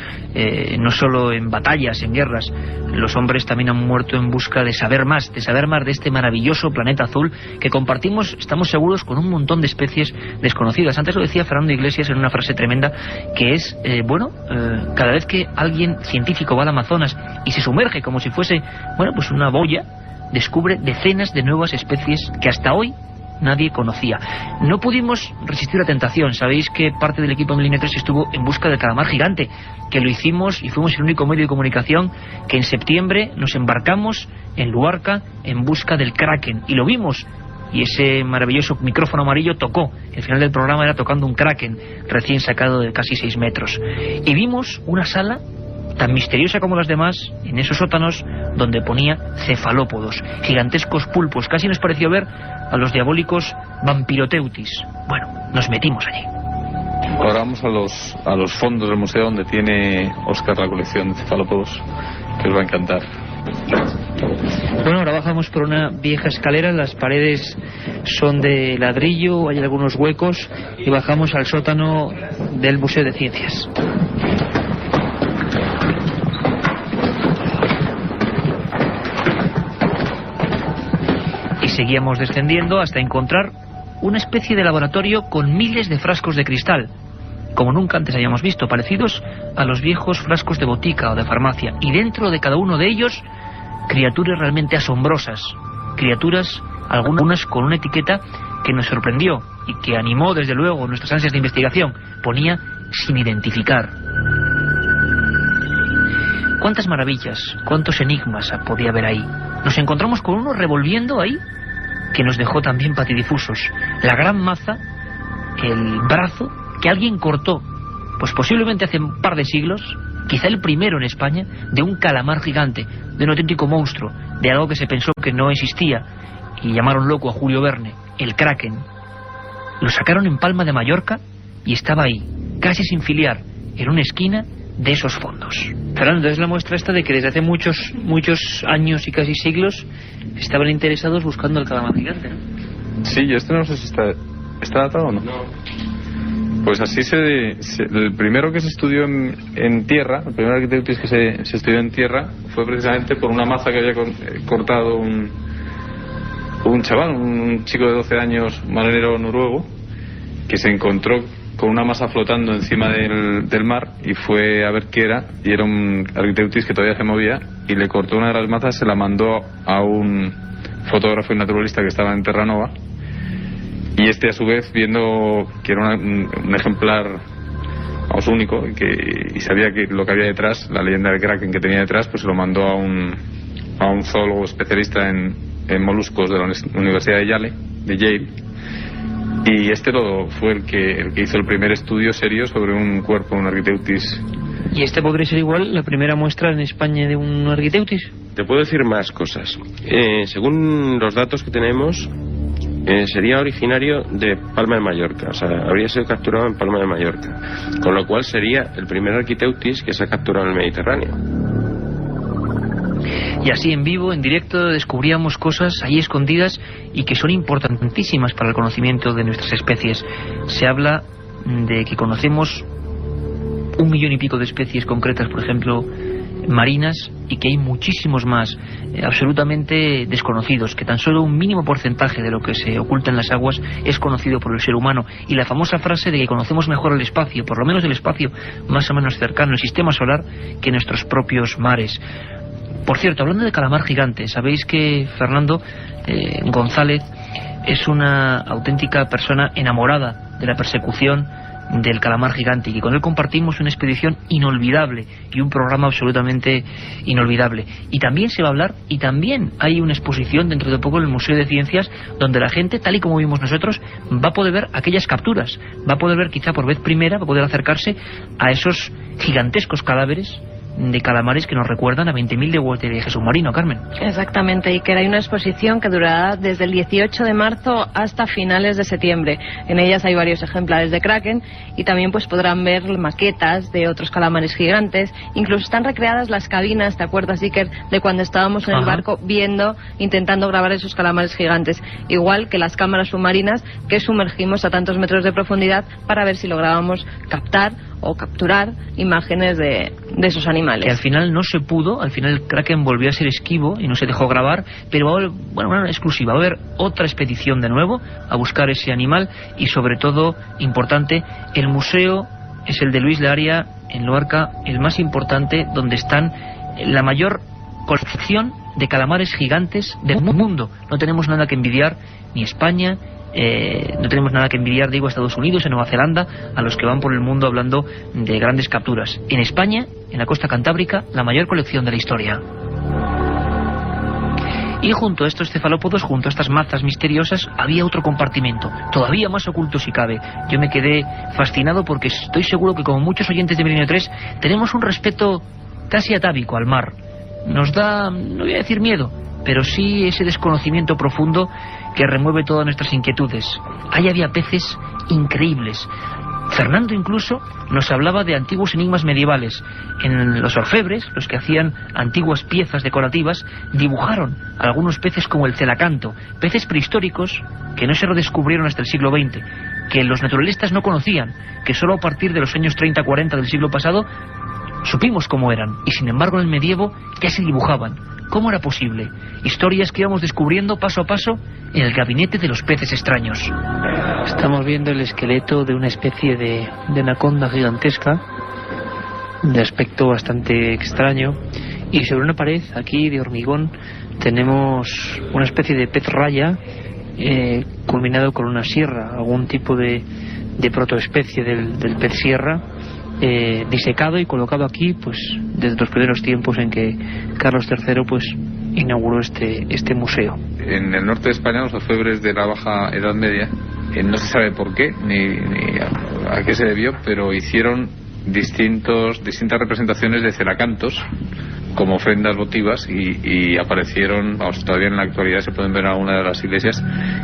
no solo en batallas, en guerras. Los hombres también han muerto en busca de saber más de este maravilloso planeta azul que compartimos, estamos seguros, con un montón de especies desconocidas. Antes lo decía Fernando Iglesias en una frase tremenda, que es, cada vez que alguien científico va al Amazonas y se sumerge como si fuese, pues una boya, descubre decenas de nuevas especies que hasta hoy nadie conocía. No pudimos resistir la tentación. Sabéis que parte del equipo de Milenio 3 estuvo en busca del calamar gigante, que lo hicimos y fuimos el único medio de comunicación que en septiembre nos embarcamos en Luarca en busca del kraken, y lo vimos, y ese maravilloso micrófono amarillo tocó. El final del programa era tocando un kraken recién sacado de casi 6 metros, y vimos una sala tan misteriosa como las demás, en esos sótanos donde ponía cefalópodos, gigantescos pulpos. Casi nos pareció ver a los diabólicos vampiroteutis. Bueno, nos metimos allí. Ahora vamos a los fondos del museo donde tiene Óscar la colección de cefalópodos, que os va a encantar. Bueno, ahora bajamos por una vieja escalera, las paredes son de ladrillo, hay algunos huecos, y bajamos al sótano del Museo de Ciencias. Y seguíamos descendiendo hasta encontrar una especie de laboratorio con miles de frascos de cristal, como nunca antes habíamos visto, parecidos a los viejos frascos de botica o de farmacia, y dentro de cada uno de ellos criaturas realmente asombrosas, criaturas, algunas con una etiqueta que nos sorprendió y que animó desde luego nuestras ansias de investigación. Ponía sin identificar. Cuántas maravillas, cuántos enigmas podía haber ahí. Nos encontramos con uno revolviendo ahí que nos dejó también patidifusos. La gran maza, el brazo que alguien cortó, pues posiblemente hace un par de siglos, quizá el primero en España, de un calamar gigante, de un auténtico monstruo, de algo que se pensó que no existía, y llamaron loco a Julio Verne, el kraken. Lo sacaron en Palma de Mallorca y estaba ahí, casi sin filiar, en una esquina de esos fondos. Fernando, es la muestra esta de que desde hace muchos años y casi siglos estaban interesados buscando el calamar gigante, ¿no? Sí, y esto no sé si está datado o no. Pues así el primero que se estudió en tierra, el primer Architeutis que se estudió en tierra fue precisamente por una maza que había cortado un chaval, un chico de 12 años, marinero noruego, que se encontró con una masa flotando encima del mar y fue a ver qué era, y era un Architeutis que todavía se movía, y le cortó una de las mazas, se la mandó a un fotógrafo y naturalista que estaba en Terranova, y a su vez, viendo que era un ejemplar, vamos, único, y sabía que lo que había detrás, la leyenda del Kraken que tenía detrás, pues se lo mandó a un zoólogo especialista en moluscos de la Universidad de Yale, y fue el que hizo el primer estudio serio sobre un cuerpo, un Architeutis. ¿Y este podría ser igual la primera muestra en España de un Architeutis? Te puedo decir más cosas. Según los datos que tenemos, sería originario de Palma de Mallorca, o sea, habría sido capturado en Palma de Mallorca, con lo cual sería el primer Architeutis que se ha capturado en el Mediterráneo. Y así en vivo, en directo, descubríamos cosas ahí escondidas y que son importantísimas para el conocimiento de nuestras especies. Se habla de que conocemos 1 millón y pico de especies concretas, por ejemplo, marinas, y que hay muchísimos más absolutamente desconocidos, que tan solo un mínimo porcentaje de lo que se oculta en las aguas es conocido por el ser humano. Y la famosa frase de que conocemos mejor el espacio, por lo menos el espacio más o menos cercano al sistema solar, que nuestros propios mares. Por cierto, hablando de calamar gigante, sabéis que Fernando González es una auténtica persona enamorada de la persecución del calamar gigante, y que con él compartimos una expedición inolvidable y un programa absolutamente inolvidable. Y también se va a hablar, y también hay una exposición dentro de poco en el Museo de Ciencias, donde la gente, tal y como vimos nosotros, va a poder ver aquellas capturas, va a poder ver quizá por vez primera, va a poder acercarse a esos gigantescos cadáveres de calamares que nos recuerdan a 20.000 leguas de viaje submarino, Carmen. Exactamente, y que hay una exposición que durará desde el 18 de marzo hasta finales de septiembre. En ellas hay varios ejemplares de Kraken, y también pues podrán ver maquetas de otros calamares gigantes. Incluso están recreadas las cabinas, ¿te acuerdas, Iker, de cuando estábamos en el barco intentando grabar esos calamares gigantes? Igual que las cámaras submarinas que sumergimos a tantos metros de profundidad para ver si lográbamos captar o capturar imágenes de esos animales. Que al final no se pudo, al final el Kraken volvió a ser esquivo y no se dejó grabar, pero bueno, una exclusiva, va a haber otra expedición de nuevo a buscar ese animal, y sobre todo, importante, el museo es el de Luis Laria en Luarca, el más importante, donde están la mayor colección de calamares gigantes del mundo. No tenemos nada que envidiar ni España, no tenemos nada que envidiar, digo, a Estados Unidos, a Nueva Zelanda, a los que van por el mundo hablando de grandes capturas. En España, en la costa cantábrica, la mayor colección de la historia. Y junto a estos cefalópodos, junto a estas mazas misteriosas, había otro compartimento, todavía más oculto si cabe. Yo me quedé fascinado porque estoy seguro que, como muchos oyentes de Milenio 3, tenemos un respeto casi atávico al mar. Nos da, no voy a decir miedo, pero sí ese desconocimiento profundo que remueve todas nuestras inquietudes. Ahí había peces increíbles. Fernando incluso nos hablaba de antiguos enigmas medievales. En los orfebres, los que hacían antiguas piezas decorativas, dibujaron algunos peces como el celacanto, peces prehistóricos que no se redescubrieron hasta el siglo XX, que los naturalistas no conocían, que solo a partir de los años 30-40 del siglo pasado supimos cómo eran, y sin embargo en el medievo ya se dibujaban. ¿Cómo era posible? Historias que íbamos descubriendo paso a paso en el gabinete de los peces extraños. Estamos viendo el esqueleto de una especie de anaconda gigantesca, de aspecto bastante extraño, y sobre una pared aquí de hormigón tenemos una especie de pez raya culminado con una sierra, algún tipo de protoespecie del pez sierra, disecado y colocado aquí pues desde los primeros tiempos en que Carlos III pues inauguró este museo. En el norte de España, los orfebres de la Baja Edad Media, no se sabe por qué ni a qué se debió, pero hicieron distintas representaciones de celacantos como ofrendas votivas y aparecieron, todavía en la actualidad se pueden ver en alguna de las iglesias.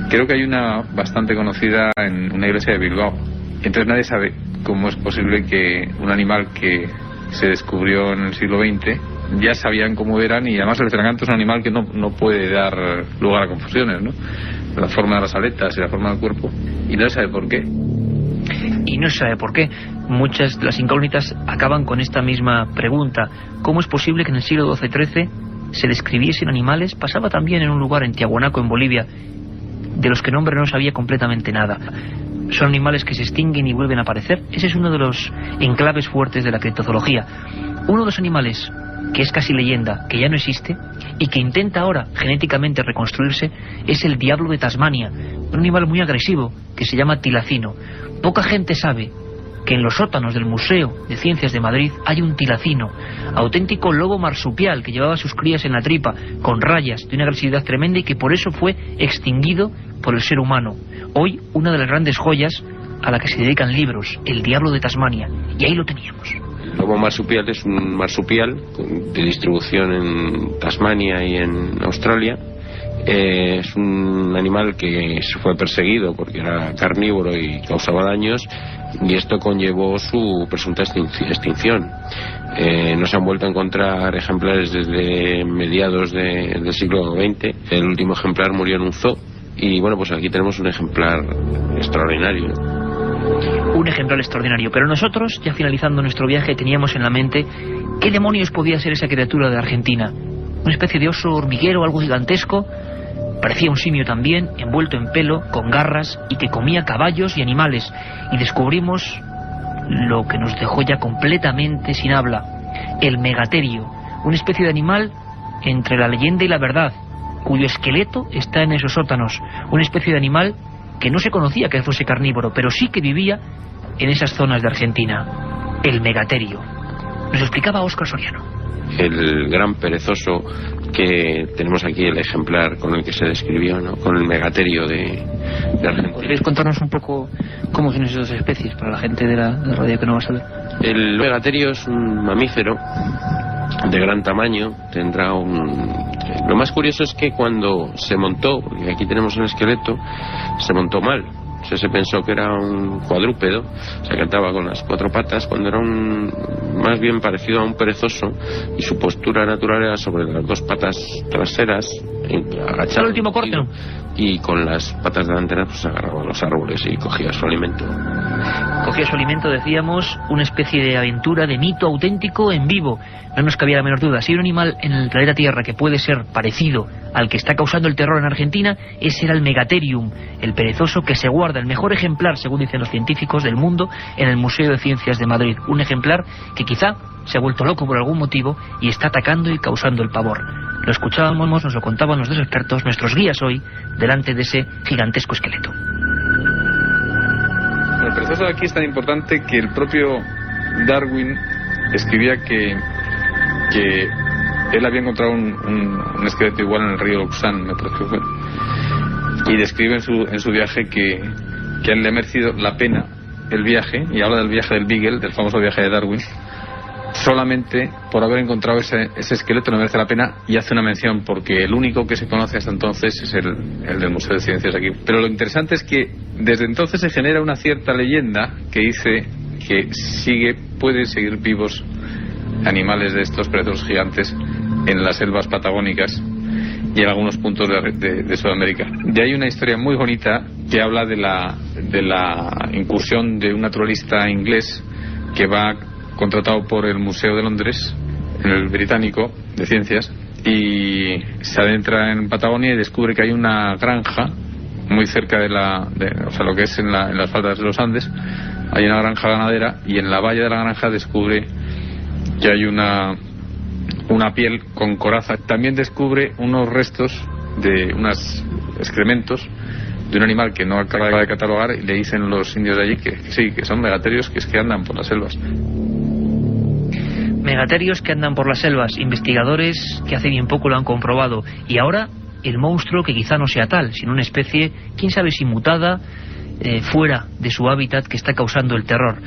Creo que hay una bastante conocida en una iglesia de Bilbao. Entonces nadie sabe cómo es posible que un animal que se descubrió en el siglo XX, ya sabían cómo eran, y además el ceranganto es un animal que no puede dar lugar a confusiones, ¿no? La forma de las aletas y la forma del cuerpo, y no se sabe por qué. Y no se sabe por qué. Muchas de las incógnitas acaban con esta misma pregunta: ¿cómo es posible que en el siglo XII-XIII se describiesen animales? Pasaba también en un lugar en Tiahuanaco, en Bolivia, de los que el hombre no sabía completamente nada. Son animales que se extinguen y vuelven a aparecer. Ese es uno de los enclaves fuertes de la criptozoología. Uno de los animales que es casi leyenda, que ya no existe y que intenta ahora genéticamente reconstruirse, es el diablo de Tasmania, un animal muy agresivo que se llama tilacino. Poca gente sabe que en los sótanos del Museo de Ciencias de Madrid hay un tilacino, auténtico lobo marsupial que llevaba a sus crías en la tripa, con rayas, de una agresividad tremenda, y que por eso fue extinguido por el ser humano. Hoy, una de las grandes joyas a la que se dedican libros, el diablo de Tasmania, y ahí lo teníamos. El lobo marsupial es un marsupial de distribución en Tasmania y en Australia. Es un animal que se fue perseguido porque era carnívoro y causaba daños, y esto conllevó su presunta extinción. No se han vuelto a encontrar ejemplares desde mediados del siglo XX. El último ejemplar murió en un zoo, y bueno, pues aquí tenemos un ejemplar extraordinario. Un ejemplar extraordinario, pero nosotros, ya finalizando nuestro viaje, teníamos en la mente qué demonios podía ser esa criatura de Argentina. Una especie de oso hormiguero, algo gigantesco. Parecía un simio también, envuelto en pelo, con garras, y que comía caballos y animales. Y descubrimos lo que nos dejó ya completamente sin habla: el megaterio, una especie de animal entre la leyenda y la verdad, cuyo esqueleto está en esos sótanos. Una especie de animal que no se conocía que fuese carnívoro, pero sí que vivía en esas zonas de Argentina. El megaterio. Nos explicaba Óscar Soriano. El gran perezoso, que tenemos aquí el ejemplar con el que se describió, ¿no?, con el megaterio de Argentina. ¿Podríais contarnos un poco cómo son esas especies para la gente de la radio que no va a saber? El megaterio es un mamífero de gran tamaño. Tendrá Lo más curioso es que cuando se montó, porque aquí tenemos un esqueleto, se montó mal. O sea, se pensó que era un cuadrúpedo, se cantaba con las cuatro patas, cuando era más bien parecido a un perezoso, y su postura natural era sobre las dos patas traseras, agachado. ¿El último corte? Y con las patas delanteras pues agarraba a los árboles y cogía su alimento. Cogía su alimento, decíamos, una especie de aventura, de mito auténtico en vivo. No nos cabía la menor duda. Si hay un animal en el planeta Tierra que puede ser parecido al que está causando el terror en Argentina, ese era el Megatherium, el perezoso que se guarda, el mejor ejemplar, según dicen los científicos del mundo, en el Museo de Ciencias de Madrid. Un ejemplar que quizá se ha vuelto loco por algún motivo y está atacando y causando el pavor. Lo escuchábamos, nos lo contaban los dos expertos, nuestros guías hoy, delante de ese gigantesco esqueleto. El perezoso de aquí es tan importante que el propio Darwin escribía que él había encontrado un esqueleto igual en el río Luxán, me parece que fue, y describe en su viaje que a él le ha merecido la pena el viaje, y habla del viaje del Beagle, del famoso viaje de Darwin, solamente por haber encontrado ese esqueleto le merece la pena, y hace una mención porque el único que se conoce hasta entonces es el del Museo de Ciencias aquí. Pero lo interesante es que desde entonces se genera una cierta leyenda que dice que pueden seguir vivos animales de estos perezosos gigantes en las selvas patagónicas y en algunos puntos de Sudamérica. De ahí una historia muy bonita que habla de la incursión de un naturalista inglés que va contratado por el Museo de Londres, en el británico de ciencias, y se adentra en Patagonia y descubre que hay una granja muy cerca lo que es en las faldas de los Andes. Hay una granja ganadera, y en la valla de la granja descubre que hay una piel con coraza. También descubre unos restos de unos excrementos de un animal que no acaba de catalogar, y le dicen los indios de allí que sí, que son megaterios, que andan por las selvas. Megaterios que andan por las selvas, investigadores que hace bien poco lo han comprobado, y ahora el monstruo que quizá no sea tal, sino una especie, quién sabe si mutada, fuera de su hábitat, que está causando el terror.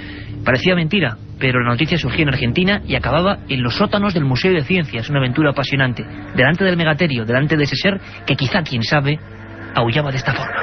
Parecía mentira, pero la noticia surgía en Argentina y acababa en los sótanos del Museo de Ciencias, una aventura apasionante, delante del Megaterio, delante de ese ser que quizá, quién sabe, aullaba de esta forma.